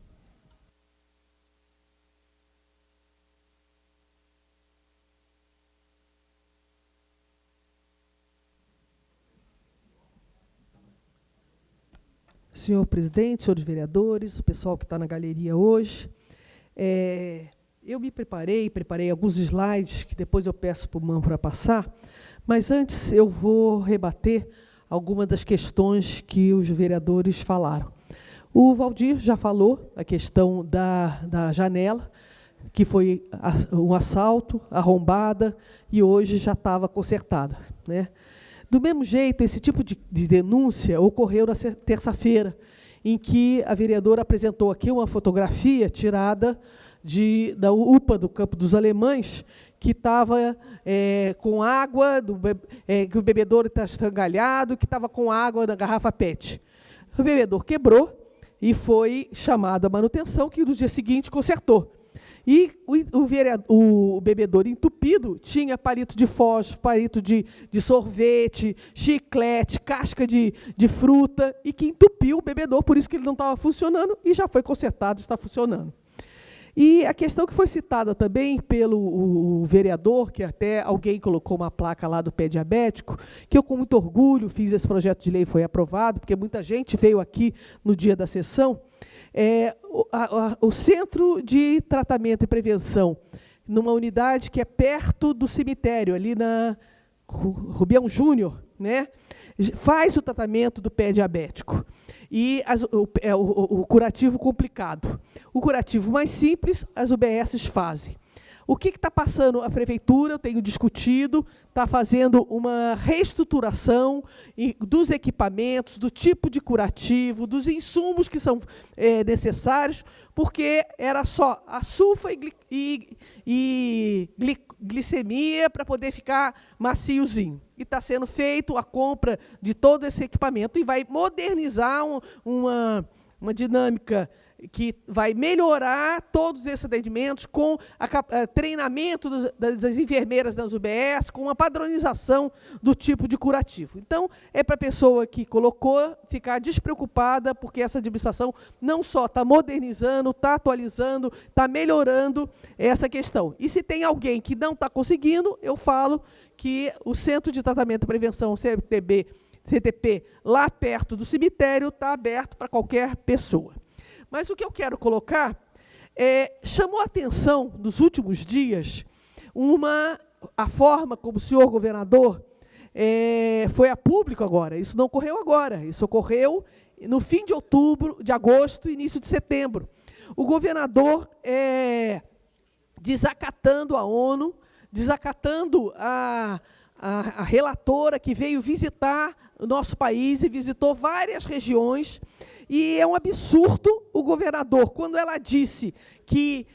Speaker 7: Senhor presidente, senhores vereadores, o pessoal que está na galeria hoje, eu me preparei alguns slides que depois eu peço para o MAM para passar, mas antes eu vou rebater algumas das questões que os vereadores falaram. O Valdir já falou a questão da janela, que foi um assalto, arrombada, e hoje já estava consertada, né? Do mesmo jeito, esse tipo de denúncia ocorreu na terça-feira, em que a vereadora apresentou aqui uma fotografia tirada da UPA do Campo dos Alemães, que estava com água, que o bebedouro está estrangalhado, que estava com água na garrafa PET. O bebedouro quebrou e foi chamado à manutenção, que no dia seguinte consertou. E o bebedouro entupido tinha palito de fósforo, palito de sorvete, chiclete, casca de fruta, e que entupiu o bebedouro, por isso que ele não estava funcionando, e já foi consertado, está funcionando. E a questão que foi citada também pelo vereador, que até alguém colocou uma placa lá do pé diabético, que eu com muito orgulho fiz esse projeto de lei, foi aprovado, porque muita gente veio aqui no dia da sessão, o Centro de Tratamento e Prevenção, numa unidade que é perto do cemitério, ali na Rubião Júnior, né, faz o tratamento do pé diabético. E o curativo complicado. O curativo mais simples, as UBSs fazem. O que está passando a prefeitura, eu tenho discutido, está fazendo uma reestruturação dos equipamentos, do tipo de curativo, dos insumos que são necessários, porque era só a sulfa e glicemia para poder ficar maciozinho. E está sendo feito a compra de todo esse equipamento e vai modernizar uma dinâmica que vai melhorar todos esses atendimentos com treinamento das enfermeiras das UBS, com uma padronização do tipo de curativo. Então, é para a pessoa que colocou ficar despreocupada, porque essa administração não só está modernizando, está atualizando, está melhorando essa questão. E se tem alguém que não está conseguindo, eu falo que o Centro de Tratamento e Prevenção, CTP, lá perto do cemitério, está aberto para qualquer pessoa. Mas o que eu quero colocar chamou a atenção nos últimos dias a forma como o senhor governador foi a público agora. Isso não ocorreu agora, isso ocorreu no fim de agosto, início de setembro. O governador desacatando a ONU, desacatando a relatora que veio visitar o nosso país e visitou várias regiões. E é um absurdo o governador, quando ela disse que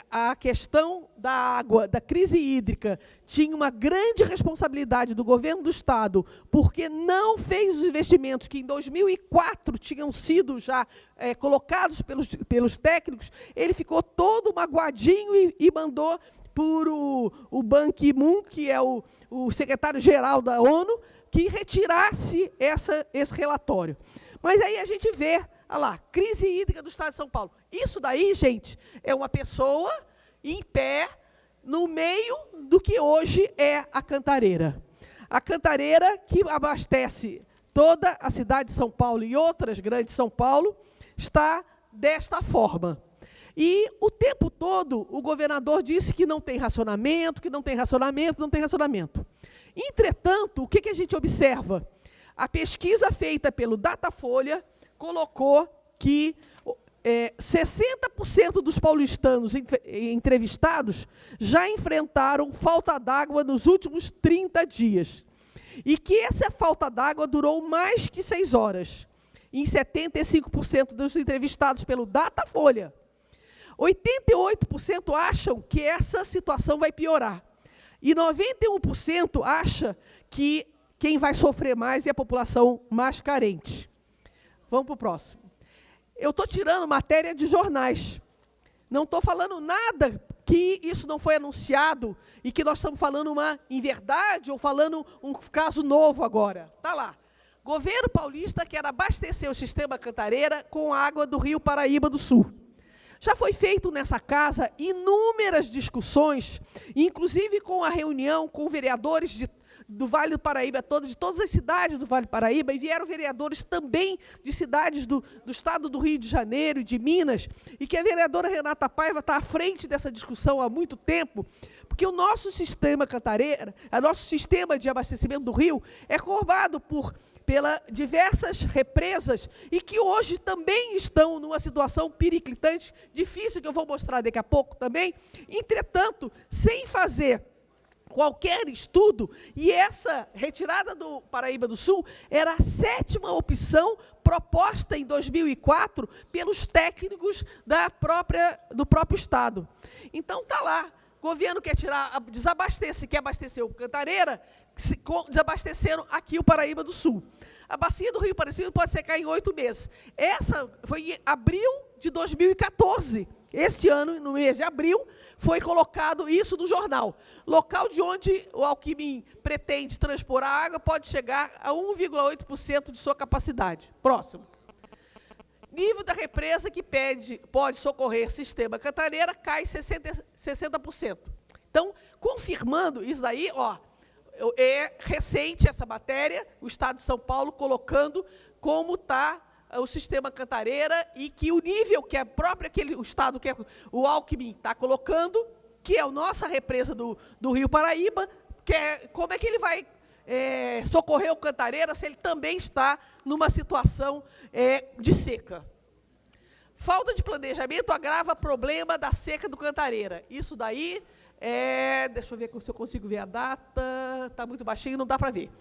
Speaker 7: a questão da água, da crise hídrica, tinha uma grande responsabilidade do governo do Estado, porque não fez os investimentos que em 2004 tinham sido já colocados pelos técnicos. Ele ficou todo magoadinho e mandou por o Ban Ki-moon, que é o secretário-geral da ONU, que retirasse esse relatório. Mas aí a gente vê, olha lá, crise hídrica do Estado de São Paulo. Isso daí, gente, é uma pessoa em pé no meio do que hoje é a Cantareira. A Cantareira, que abastece toda a cidade de São Paulo e outras grandes São Paulo, está desta forma. E o tempo todo o governador disse que não tem racionamento, que não tem racionamento, não tem racionamento. Entretanto, o que a gente observa? A pesquisa feita pelo Datafolha colocou que 60% dos paulistanos entrevistados já enfrentaram falta d'água nos últimos 30 dias. E que essa falta d'água durou mais que 6 horas. Em 75% dos entrevistados pelo Datafolha. 88% acham que essa situação vai piorar. E 91% acha que quem vai sofrer mais é a população mais carente. Vamos para o próximo. Eu estou tirando matéria de jornais. Não estou falando nada que isso não foi anunciado e que nós estamos falando uma inverdade ou falando um caso novo agora. Está lá. Governo paulista quer abastecer o sistema Cantareira com água do Rio Paraíba do Sul. Já foi feito nessa casa inúmeras discussões, inclusive com a reunião com vereadores do Vale do Paraíba todo, de todas as cidades do Vale do Paraíba, e vieram vereadores também de cidades do estado do Rio de Janeiro e de Minas, e que a vereadora Renata Paiva está à frente dessa discussão há muito tempo, porque o nosso sistema Cantareira, o nosso sistema de abastecimento do rio, é formado pelas diversas represas e que hoje também estão numa situação periclitante, difícil, que eu vou mostrar daqui a pouco também. Entretanto, sem fazer qualquer estudo, e essa retirada do Paraíba do Sul era a 7ª opção proposta em 2004 pelos técnicos do próprio Estado. Então, está lá. O governo quer quer abastecer o Cantareira, desabasteceram aqui o Paraíba do Sul. A bacia do Rio Paraíba pode secar em 8 meses. Essa foi em abril de 2014. Este ano, no mês de abril, foi colocado isso no jornal. Local de onde o Alckmin pretende transpor a água pode chegar a 1,8% de sua capacidade. Próximo. Nível da represa que pode socorrer sistema Cantareira cai 60%. Então, confirmando isso daí, é recente essa matéria, o Estado de São Paulo colocando como está o sistema Cantareira e que o nível que o Estado, que o Alckmin está colocando, que é a nossa represa do Rio Paraíba, como é que ele vai socorrer o Cantareira se ele também está numa situação de seca. Falta de planejamento agrava o problema da seca do Cantareira. Isso daí deixa eu ver se eu consigo ver a data, está muito baixinho, não dá para ver.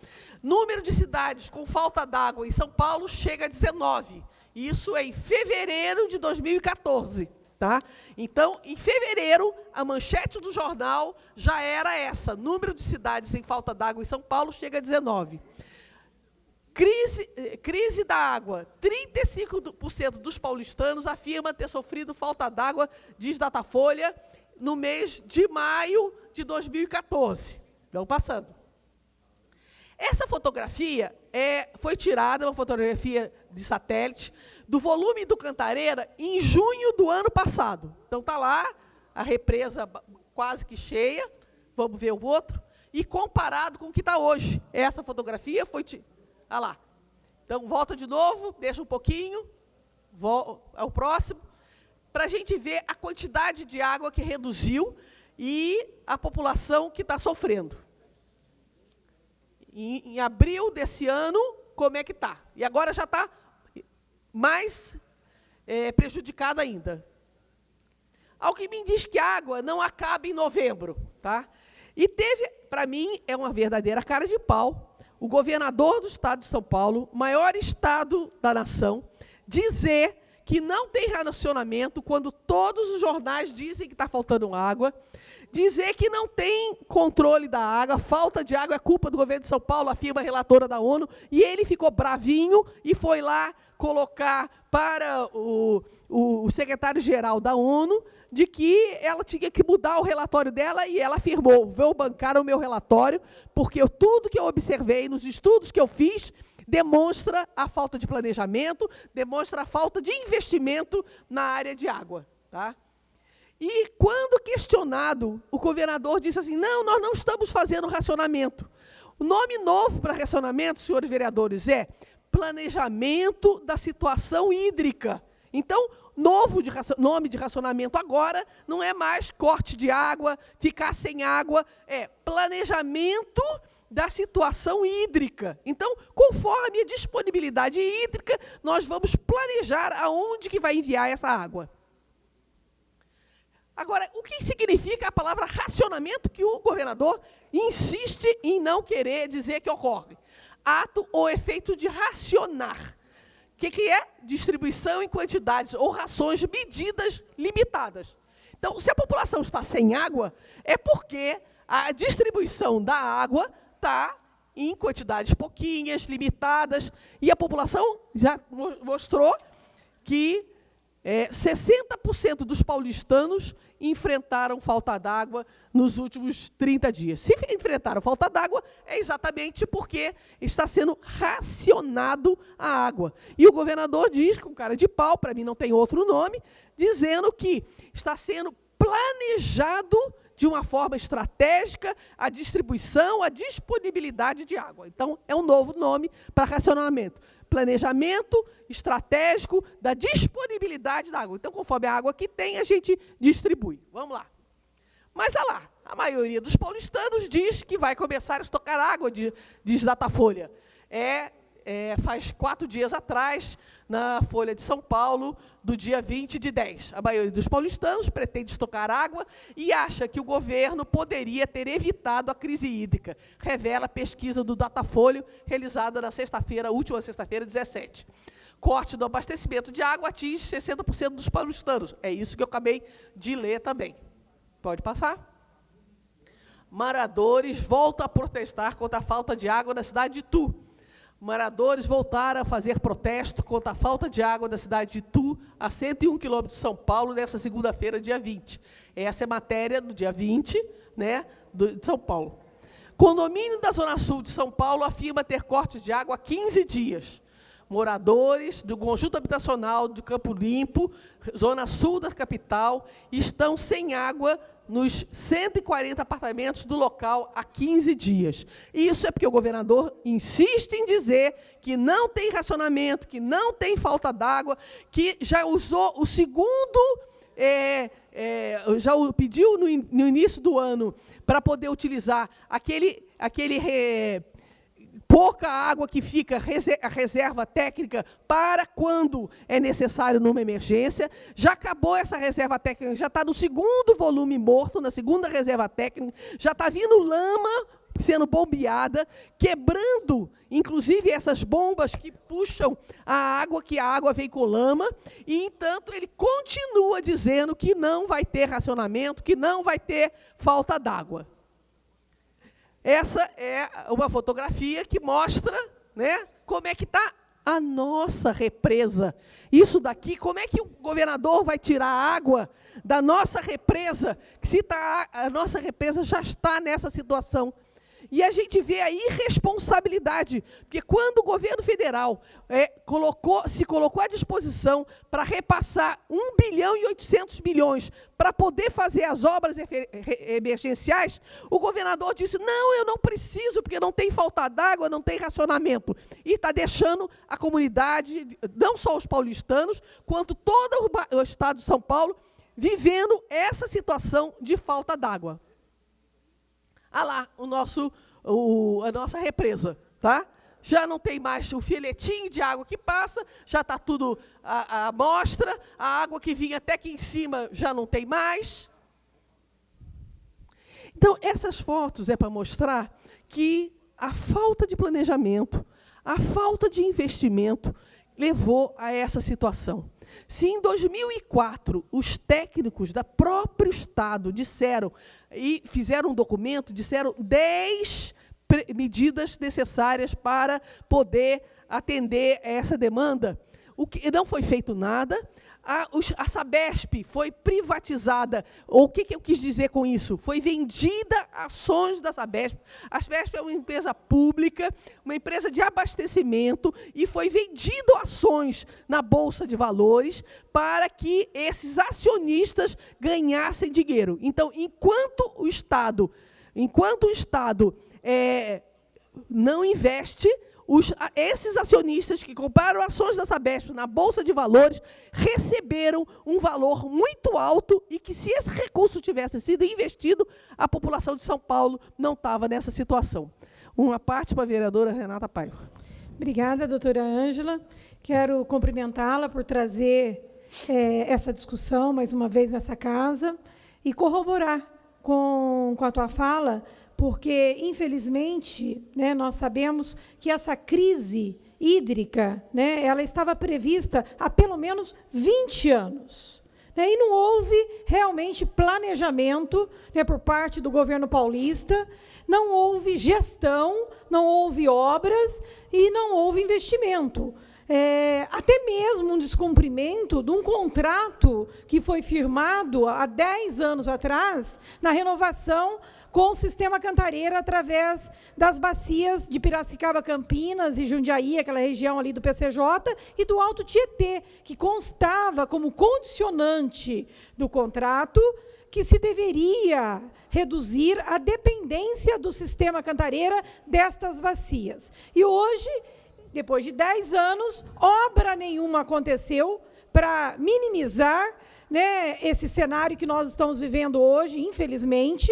Speaker 7: Número de cidades com falta d'água em São Paulo chega a 19. Isso é em fevereiro de 2014. Tá? Então, em fevereiro, a manchete do jornal já era essa. Número de cidades sem falta d'água em São Paulo chega a 19. Crise da água. 35% dos paulistanos afirmam ter sofrido falta d'água, diz Datafolha, no mês de maio de 2014. Vamos passando. Essa fotografia foi tirada, uma fotografia de satélite, do volume do Cantareira em junho do ano passado. Então, está lá, a represa quase que cheia, vamos ver o outro, e comparado com o que está hoje. Essa fotografia foi... Olha lá. Então, volta de novo, deixa um pouquinho, ao próximo, para a gente ver a quantidade de água que reduziu e a população que está sofrendo. Em abril desse ano, como é que está? E agora já está mais prejudicada ainda. Alckmin diz que a água não acaba em novembro. Tá? E teve, para mim, é uma verdadeira cara de pau, o governador do estado de São Paulo, maior estado da nação, dizer que não tem racionamento quando todos os jornais dizem que está faltando água, dizer que não tem controle da água, falta de água é culpa do governo de São Paulo, afirma a relatora da ONU, e ele ficou bravinho e foi lá colocar para o secretário-geral da ONU de que ela tinha que mudar o relatório dela, e ela afirmou: vou bancar o meu relatório, porque tudo que eu observei nos estudos que eu fiz demonstra a falta de planejamento, demonstra a falta de investimento na área de água. Tá? E, quando questionado, o governador disse assim: não, nós não estamos fazendo racionamento. O nome novo para racionamento, senhores vereadores, é planejamento da situação hídrica. Então, nome de racionamento agora não é mais corte de água, ficar sem água, é planejamento da situação hídrica. Então, conforme a disponibilidade hídrica, nós vamos planejar aonde que vai enviar essa água. Agora, o que significa a palavra racionamento que o governador insiste em não querer dizer que ocorre? Ato ou efeito de racionar. O que é? Distribuição em quantidades ou rações medidas limitadas. Então, se a população está sem água, é porque a distribuição da água está em quantidades pouquinhas, limitadas, e a população já mostrou que 60% dos paulistanos enfrentaram falta d'água nos últimos 30 dias. Se enfrentaram falta d'água, é exatamente porque está sendo racionado a água. E o governador diz, com cara de pau, para mim não tem outro nome, dizendo que está sendo planejado de uma forma estratégica a distribuição, a disponibilidade de água. Então, é um novo nome para racionamento. Planejamento estratégico da disponibilidade da água. Então, conforme a água que tem, a gente distribui. Vamos lá. Mas, olha lá, a maioria dos paulistanos diz que vai começar a estocar água, diz Datafolha. Faz 4 dias atrás, na Folha de São Paulo, do dia 20 de 10. A maioria dos paulistanos pretende estocar água e acha que o governo poderia ter evitado a crise hídrica, revela a pesquisa do Datafolha, realizada na última sexta-feira, 17. Corte do abastecimento de água atinge 60% dos paulistanos. É isso que eu acabei de ler também. Pode passar. Moradores voltam a protestar contra a falta de água na cidade de Itu. Moradores voltaram a fazer protesto contra a falta de água da cidade de Itu, a 101 quilômetros de São Paulo, nesta segunda-feira, dia 20. Essa é a matéria do dia 20, de São Paulo. Condomínio da Zona Sul de São Paulo afirma ter corte de água há 15 dias. Moradores do conjunto habitacional do Campo Limpo, Zona Sul da capital, estão sem água nos 140 apartamentos do local há 15 dias. Isso é porque o governador insiste em dizer que não tem racionamento, que não tem falta d'água, que já usou o segundo, já pediu no início do ano para poder utilizar pouca água que fica a reserva técnica para quando é necessário numa emergência. Já acabou essa reserva técnica, já está no segundo volume morto, na segunda reserva técnica, já está vindo lama sendo bombeada, quebrando, inclusive, essas bombas que puxam a água, que a água vem com lama, e, entanto, ele continua dizendo que não vai ter racionamento, que não vai ter falta d'água. Essa é uma fotografia que mostra, como é que está a nossa represa. Isso daqui, como é que o governador vai tirar a água da nossa represa, se a nossa represa já está nessa situação? E a gente vê a irresponsabilidade, porque quando o governo federal se colocou à disposição para repassar 1 bilhão e 800 milhões para poder fazer as obras emergenciais, o governador disse: não, eu não preciso, porque não tem falta d'água, não tem racionamento. E está deixando a comunidade, não só os paulistanos, quanto todo o estado de São Paulo, vivendo essa situação de falta d'água. Ah lá, a nossa represa, tá? já não tem mais o filetinho de água que passa, já está tudo à amostra, a água que vinha até aqui em cima já não tem mais. Então, essas fotos é para mostrar que a falta de planejamento, a falta de investimento levou a essa situação. Se em 2004 os técnicos do próprio Estado disseram, e fizeram um documento, disseram 10 medidas necessárias para poder atender essa demanda, o que não foi feito nada. A Sabesp foi privatizada. O que eu quis dizer com isso? Foi vendida ações da Sabesp. A Sabesp é uma empresa pública, uma empresa de abastecimento, e foi vendido ações na Bolsa de Valores para que esses acionistas ganhassem dinheiro. Então, enquanto o Estado não investe, esses acionistas que compraram ações da Sabesp na Bolsa de Valores receberam um valor muito alto, e que, se esse recurso tivesse sido investido, a população de São Paulo não estava nessa situação. Uma parte para a vereadora Renata Paiva.
Speaker 17: Obrigada, doutora Ângela. Quero cumprimentá-la por trazer essa discussão mais uma vez nessa casa e corroborar com a tua fala, porque, infelizmente, né, nós sabemos que essa crise hídrica, né, ela estava prevista há pelo menos 20 anos. Né, e não houve realmente planejamento, né, por parte do governo paulista, não houve gestão, não houve obras e não houve investimento. Até mesmo um descumprimento de um contrato que foi firmado há 10 anos atrás, na renovação com o sistema Cantareira, através das bacias de Piracicaba, Campinas e Jundiaí, aquela região ali do PCJ, e do Alto Tietê, que constava como condicionante do contrato que se deveria reduzir a dependência do sistema Cantareira destas bacias. E hoje, depois de 10 anos, obra nenhuma aconteceu para minimizar, né, esse cenário que nós estamos vivendo hoje, infelizmente.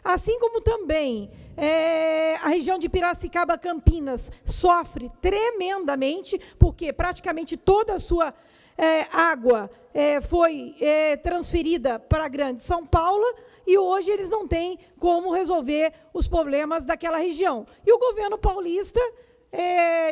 Speaker 17: Assim como também a região de Piracicaba, Campinas, sofre tremendamente, porque praticamente toda a sua água foi transferida para a Grande São Paulo, e hoje eles não têm como resolver os problemas daquela região. E o governo paulista,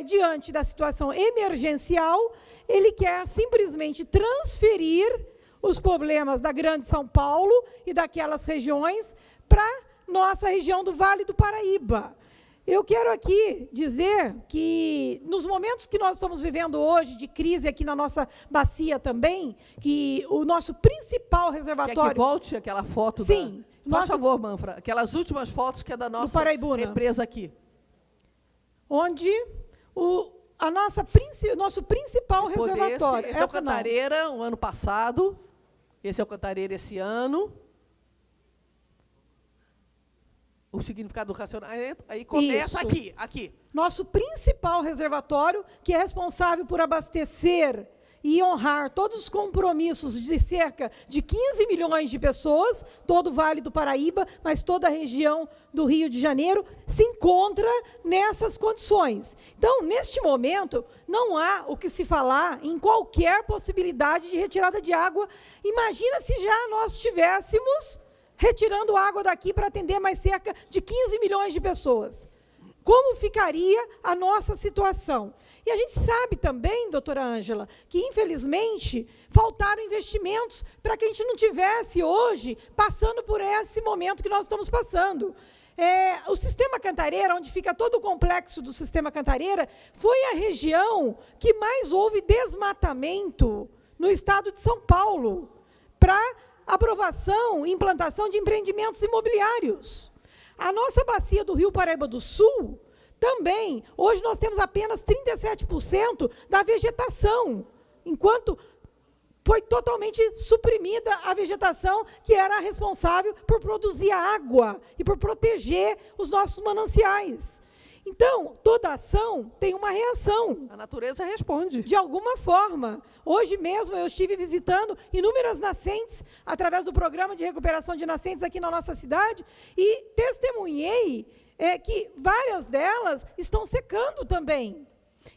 Speaker 17: diante da situação emergencial, ele quer simplesmente transferir os problemas da Grande São Paulo e daquelas regiões para nossa região do Vale do Paraíba. Eu quero aqui dizer que, nos momentos que nós estamos vivendo hoje, de crise aqui na nossa bacia também, que o nosso principal reservatório...
Speaker 7: Quer que volte aquela foto?
Speaker 17: Sim.
Speaker 7: Por favor, Manfra, aquelas últimas fotos que é da nossa represa aqui.
Speaker 17: Onde o nosso principal reservatório...
Speaker 7: Esse é o Cantareira, o ano passado, esse é o Cantareira esse ano. O significado do racionamento, aí começa aqui.
Speaker 17: Nosso principal reservatório, que é responsável por abastecer e honrar todos os compromissos de cerca de 15 milhões de pessoas, todo o Vale do Paraíba, mas toda a região do Rio de Janeiro, se encontra nessas condições. Então, neste momento, não há o que se falar em qualquer possibilidade de retirada de água. Imagina se já nós tivéssemos retirando água daqui para atender mais cerca de 15 milhões de pessoas. Como ficaria a nossa situação? E a gente sabe também, doutora Ângela, que, infelizmente, faltaram investimentos para que a gente não tivesse hoje passando por esse momento que nós estamos passando. O sistema Cantareira, onde fica todo o complexo do sistema Cantareira, foi a região que mais houve desmatamento no estado de São Paulo, para aprovação e implantação de empreendimentos imobiliários. A nossa bacia do Rio Paraíba do Sul, também, hoje nós temos apenas 37% da vegetação, enquanto foi totalmente suprimida a vegetação que era responsável por produzir água e por proteger os nossos mananciais. Então, toda ação tem uma reação.
Speaker 7: A natureza responde.
Speaker 17: De alguma forma. Hoje mesmo eu estive visitando inúmeras nascentes, através do programa de recuperação de nascentes aqui na nossa cidade, e testemunhei que várias delas estão secando também.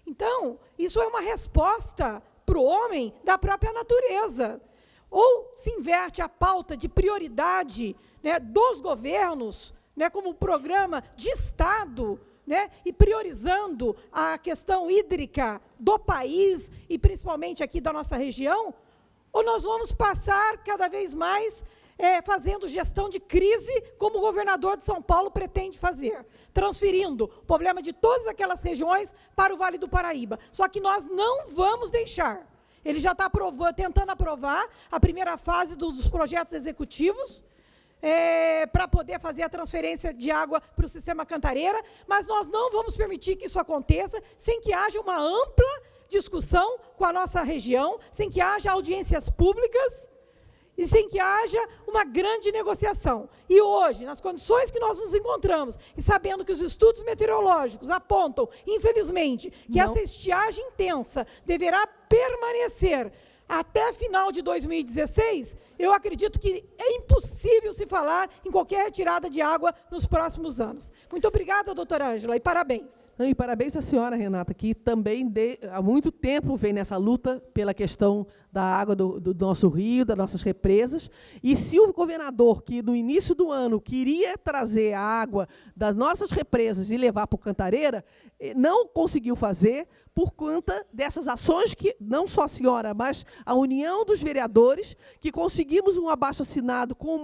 Speaker 17: Então, isso é uma resposta para o homem da própria natureza. Ou se inverte a pauta de prioridade, né, dos governos, né, como programa de Estado, né, e priorizando a questão hídrica do país, e principalmente aqui da nossa região, ou nós vamos passar cada vez mais fazendo gestão de crise, como o governador de São Paulo pretende fazer, transferindo o problema de todas aquelas regiões para o Vale do Paraíba. Só que nós não vamos deixar. Ele já está tentando aprovar a primeira fase dos projetos executivos, para poder fazer a transferência de água para o sistema Cantareira, mas nós não vamos permitir que isso aconteça sem que haja uma ampla discussão com a nossa região, sem que haja audiências públicas e sem que haja uma grande negociação. E hoje, nas condições que nós nos encontramos, e sabendo que os estudos meteorológicos apontam, infelizmente, que essa estiagem intensa deverá permanecer até final de 2016, eu acredito que é impossível se falar em qualquer retirada de água nos próximos anos. Muito obrigada, doutora Ângela, e parabéns.
Speaker 7: E parabéns à senhora, Renata, que também há muito tempo vem nessa luta pela questão da água do nosso rio, das nossas represas. E se o governador, que no início do ano queria trazer a água das nossas represas e levar para o Cantareira, não conseguiu fazer por conta dessas ações que, não só a senhora, mas a União dos Vereadores, que conseguimos um abaixo-assinado com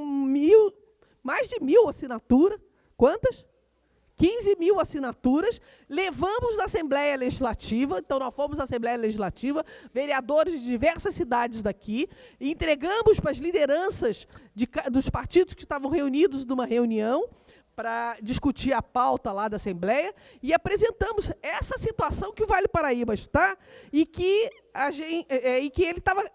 Speaker 7: mais de 1.000 assinaturas. Quantas? 15.000 assinaturas, levamos na Assembleia Legislativa, então nós fomos à Assembleia Legislativa, vereadores de diversas cidades daqui, e entregamos para as lideranças dos partidos que estavam reunidos numa reunião, para discutir a pauta lá da Assembleia, e apresentamos essa situação que o Vale Paraíba está, e que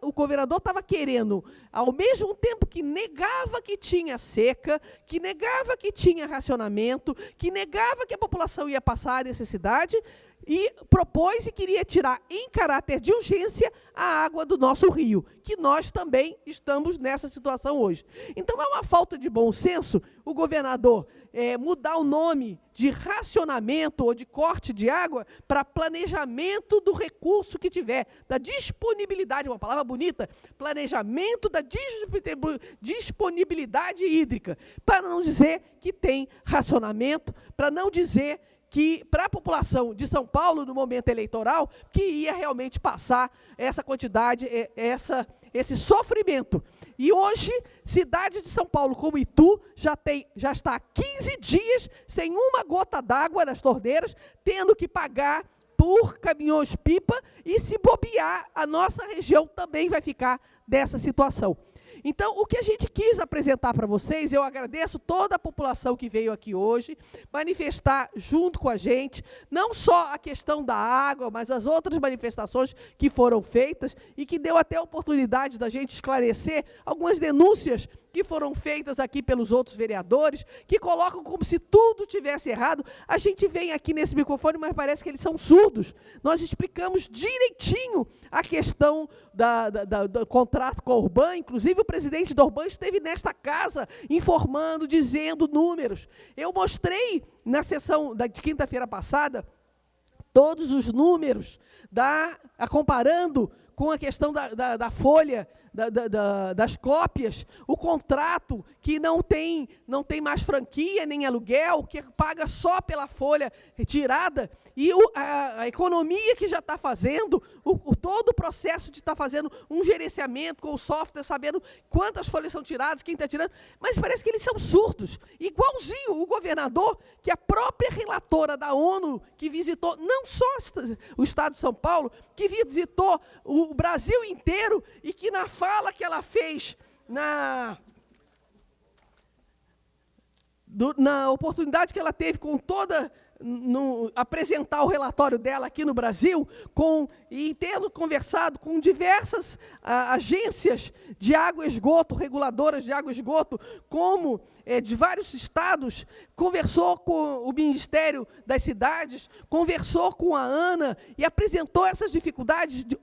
Speaker 7: o governador estava querendo, ao mesmo tempo que negava que tinha seca, que negava que tinha racionamento, que negava que a população ia passar a necessidade, e propôs e queria tirar em caráter de urgência a água do nosso rio, que nós também estamos nessa situação hoje. Então, é uma falta de bom senso o governador mudar o nome de racionamento ou de corte de água para planejamento do recurso que tiver, da disponibilidade, uma palavra bonita, planejamento da disponibilidade hídrica, para não dizer que tem racionamento, para não dizer que, para a população de São Paulo, no momento eleitoral, que ia realmente passar essa quantidade, esse sofrimento. E hoje, cidade de São Paulo como Itu já está há 15 dias sem uma gota d'água nas torneiras, tendo que pagar por caminhões-pipa, e se bobear, a nossa região também vai ficar dessa situação. Então, o que a gente quis apresentar para vocês, eu agradeço toda a população que veio aqui hoje, manifestar junto com a gente, não só a questão da água, mas as outras manifestações que foram feitas, e que deu até a oportunidade da gente esclarecer algumas denúncias que foram feitas aqui pelos outros vereadores, que colocam como se tudo tivesse errado. A gente vem aqui nesse microfone, mas parece que eles são surdos. Nós explicamos direitinho a questão do contrato com a Urban, inclusive o presidente da Urban esteve nesta casa informando, dizendo números. Eu mostrei na sessão de quinta-feira passada todos os números, comparando com a questão da folha, das cópias, o contrato que não tem mais franquia nem aluguel, que paga só pela folha retirada, e a economia que já está fazendo, todo o processo de estar fazendo um gerenciamento com o software, sabendo quantas folhas são tiradas, quem está tirando, mas parece que eles são surdos, igualzinho o governador, que a própria relatora da ONU, que visitou não só o estado de São Paulo, que visitou o Brasil inteiro, e que na fala que ela fez na oportunidade que ela teve com apresentar o relatório dela aqui no Brasil, e tendo conversado com diversas agências de água e esgoto, reguladoras de água e esgoto, como de vários estados, conversou com o Ministério das Cidades, conversou com a ANA e apresentou essas dificuldades de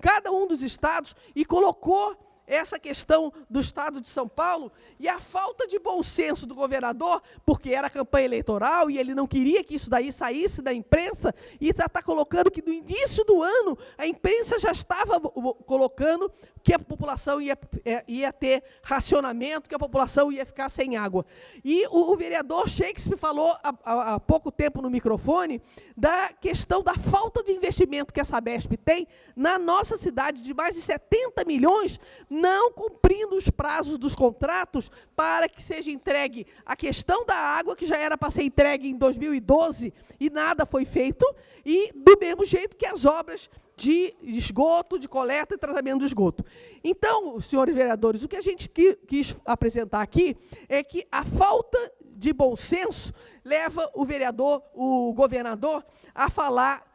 Speaker 7: cada um dos estados e colocou essa questão do Estado de São Paulo e a falta de bom senso do governador, porque era campanha eleitoral e ele não queria que isso daí saísse da imprensa, e está colocando que no início do ano a imprensa já estava colocando que a população ia ter racionamento, que a população ia ficar sem água. E o vereador Shakespeare falou há pouco tempo no microfone da questão da falta de investimento que a Sabesp tem na nossa cidade, de mais de 70 milhões, não cumprindo os prazos dos contratos para que seja entregue a questão da água, que já era para ser entregue em 2012 e nada foi feito, e do mesmo jeito que as obras de esgoto, de coleta e tratamento do esgoto. Então, senhores vereadores, o que a gente quis apresentar aqui é que a falta de bom senso leva o governador, a falar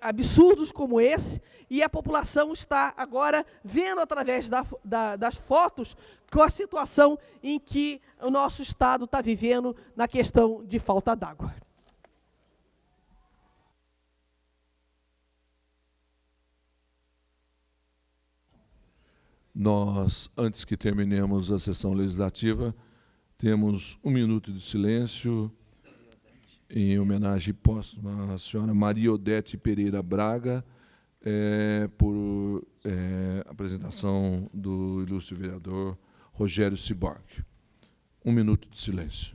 Speaker 7: absurdos como esse, e a população está agora vendo através das fotos com a situação em que o nosso Estado está vivendo na questão de falta d'água.
Speaker 15: Nós, antes que terminemos a sessão legislativa, temos 1 minuto de silêncio em homenagem póstuma à senhora Maria Odete Pereira Braga, por apresentação do ilustre vereador Rogério Ciborg. 1 minuto de silêncio.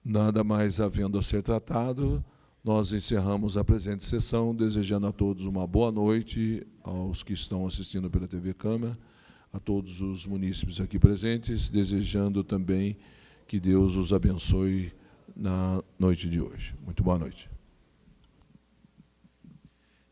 Speaker 15: Nada mais havendo a ser tratado, nós encerramos a presente sessão, desejando a todos uma boa noite, aos que estão assistindo pela TV Câmara, a todos os munícipes aqui presentes, desejando também que Deus os abençoe na noite de hoje. Muito boa noite.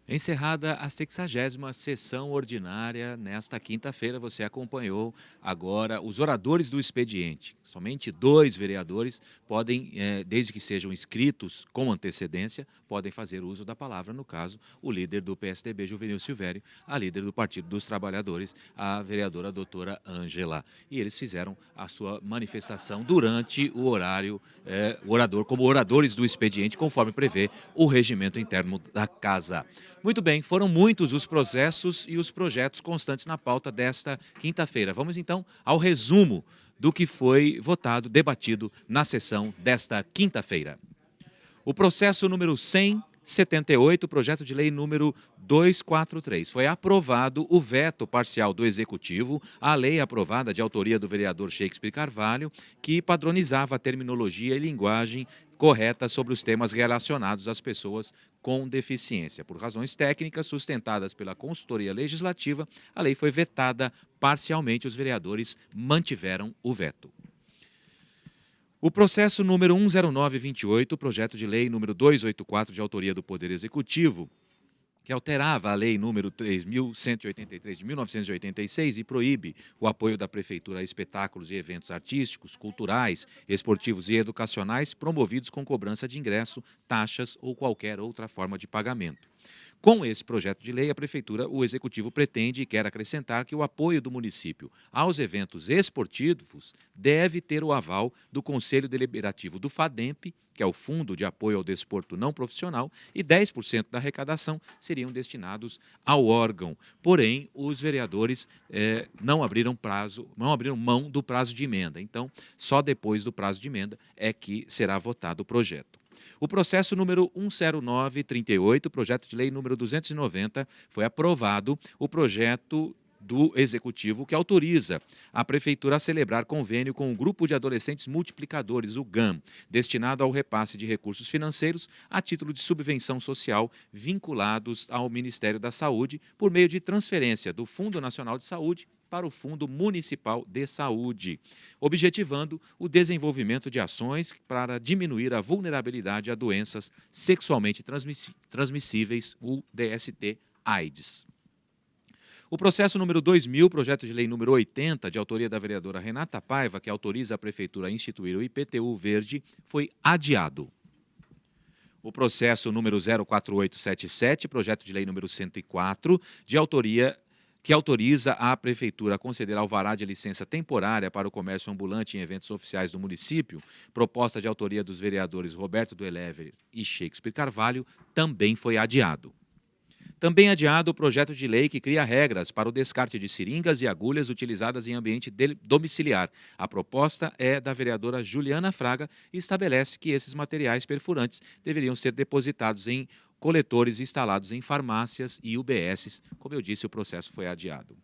Speaker 1: Encerrada a 60ª sessão ordinária, nesta quinta-feira você acompanhou agora os oradores do expediente. Somente 2 vereadores podem, desde que sejam inscritos com antecedência, podem fazer uso da palavra, no caso, o líder do PSDB, Juvenil Silvério, a líder do Partido dos Trabalhadores, a vereadora doutora Ângela. E eles fizeram a sua manifestação durante o horário, como oradores do expediente, conforme prevê o regimento interno da Casa. Muito bem, foram muitos os processos e os projetos constantes na pauta desta quinta-feira. Vamos então ao resumo do que foi votado, debatido na sessão desta quinta-feira. O processo número 178, projeto de lei número 243. Foi aprovado o veto parcial do Executivo à lei aprovada de autoria do vereador Shakespeare Carvalho, que padronizava a terminologia e linguagem correta sobre os temas relacionados às pessoas com deficiência. Por razões técnicas sustentadas pela consultoria legislativa, a lei foi vetada parcialmente. Os vereadores mantiveram o veto. O processo número 10928, projeto de lei número 284, de autoria do Poder Executivo, que alterava a lei número 3.183 de 1986 e proíbe o apoio da Prefeitura a espetáculos e eventos artísticos, culturais, esportivos e educacionais promovidos com cobrança de ingresso, taxas ou qualquer outra forma de pagamento. Com esse projeto de lei, a Prefeitura, o Executivo pretende e quer acrescentar que o apoio do município aos eventos esportivos deve ter o aval do Conselho Deliberativo do FADEMP, que é o Fundo de Apoio ao Desporto Não Profissional, e 10% da arrecadação seriam destinados ao órgão. Porém, os vereadores não abriram mão do prazo de emenda. Então, só depois do prazo de emenda é que será votado o projeto. O processo número 10938, projeto de lei número 290, foi aprovado o projeto do Executivo que autoriza a Prefeitura a celebrar convênio com o Grupo de Adolescentes Multiplicadores, o GAM, destinado ao repasse de recursos financeiros a título de subvenção social vinculados ao Ministério da Saúde por meio de transferência do Fundo Nacional de Saúde para o Fundo Municipal de Saúde, objetivando o desenvolvimento de ações para diminuir a vulnerabilidade a doenças sexualmente transmissíveis, o DST-AIDS. O processo número 2000, projeto de lei número 80, de autoria da vereadora Renata Paiva, que autoriza a Prefeitura a instituir o IPTU verde, foi adiado. O processo número 04877, projeto de lei número 104, de autoria que autoriza a Prefeitura a conceder alvará de licença temporária para o comércio ambulante em eventos oficiais do município, proposta de autoria dos vereadores Roberto do Elever e Shakespeare Carvalho, também foi adiado. Também adiado o projeto de lei que cria regras para o descarte de seringas e agulhas utilizadas em ambiente domiciliar. A proposta é da vereadora Juliana Fraga e estabelece que esses materiais perfurantes deveriam ser depositados em coletores instalados em farmácias e UBSs. Como eu disse, o processo foi adiado.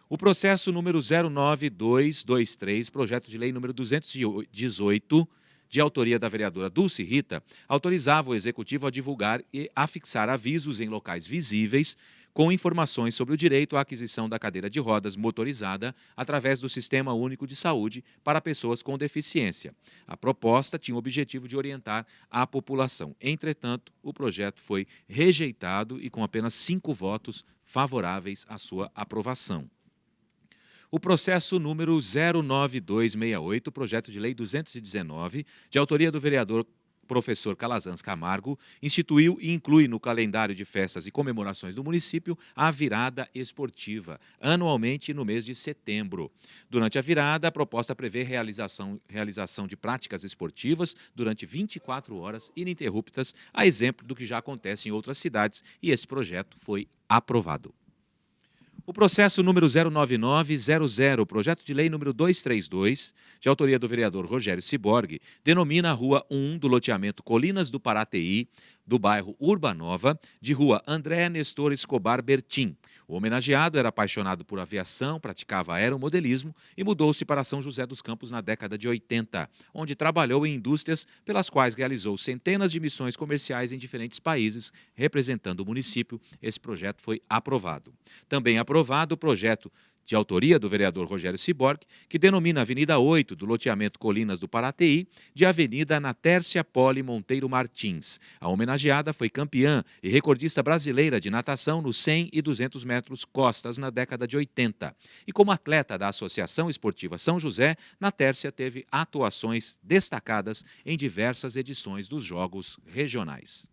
Speaker 1: O processo número 09223, projeto de lei número 218, de autoria da vereadora Dulce Rita, autorizava o Executivo a divulgar e a fixar avisos em locais visíveis com informações sobre o direito à aquisição da cadeira de rodas motorizada através do Sistema Único de Saúde para pessoas com deficiência. A proposta tinha o objetivo de orientar a população. Entretanto, o projeto foi rejeitado e com apenas 5 votos favoráveis à sua aprovação. O processo número 09268, projeto de lei 219, de autoria do vereador professor Calazans Camargo, instituiu e inclui no calendário de festas e comemorações do município a virada esportiva, anualmente no mês de setembro. Durante a virada, a proposta prevê realização de práticas esportivas durante 24 horas ininterruptas, a exemplo do que já acontece em outras cidades, e esse projeto foi aprovado. O processo número 09900, projeto de lei número 232, de autoria do vereador Rogério Ciborgue, denomina a Rua 1 do loteamento Colinas do Paraty, do bairro Urbanova, de Rua André Nestor Escobar Bertin. O homenageado era apaixonado por aviação, praticava aeromodelismo e mudou-se para São José dos Campos na década de 80, onde trabalhou em indústrias pelas quais realizou centenas de missões comerciais em diferentes países, representando o município. Esse projeto foi aprovado. Também aprovado o projeto de autoria do vereador Rogério Ciborgue, que denomina a Avenida 8 do loteamento Colinas do Paraty de Avenida Natércia Poli Monteiro Martins. A homenageada foi campeã e recordista brasileira de natação nos 100 e 200 metros costas na década de 80. E como atleta da Associação Esportiva São José, Natércia teve atuações destacadas em diversas edições dos Jogos Regionais.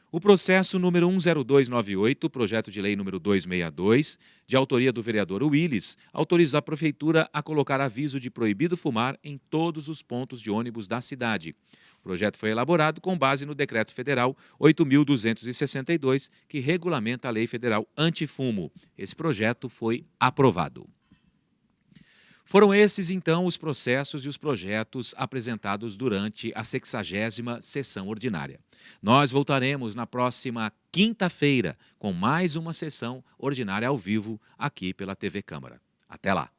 Speaker 1: O processo número 10298, projeto de lei número 262, de autoria do vereador Willis, autoriza a Prefeitura a colocar aviso de proibido fumar em todos os pontos de ônibus da cidade. O projeto foi elaborado com base no Decreto Federal 8.262, que regulamenta a Lei Federal Antifumo. Esse projeto foi aprovado. Foram esses, então, os processos e os projetos apresentados durante a 60ª sessão ordinária. Nós voltaremos na próxima quinta-feira com mais uma sessão ordinária ao vivo aqui pela TV Câmara. Até lá!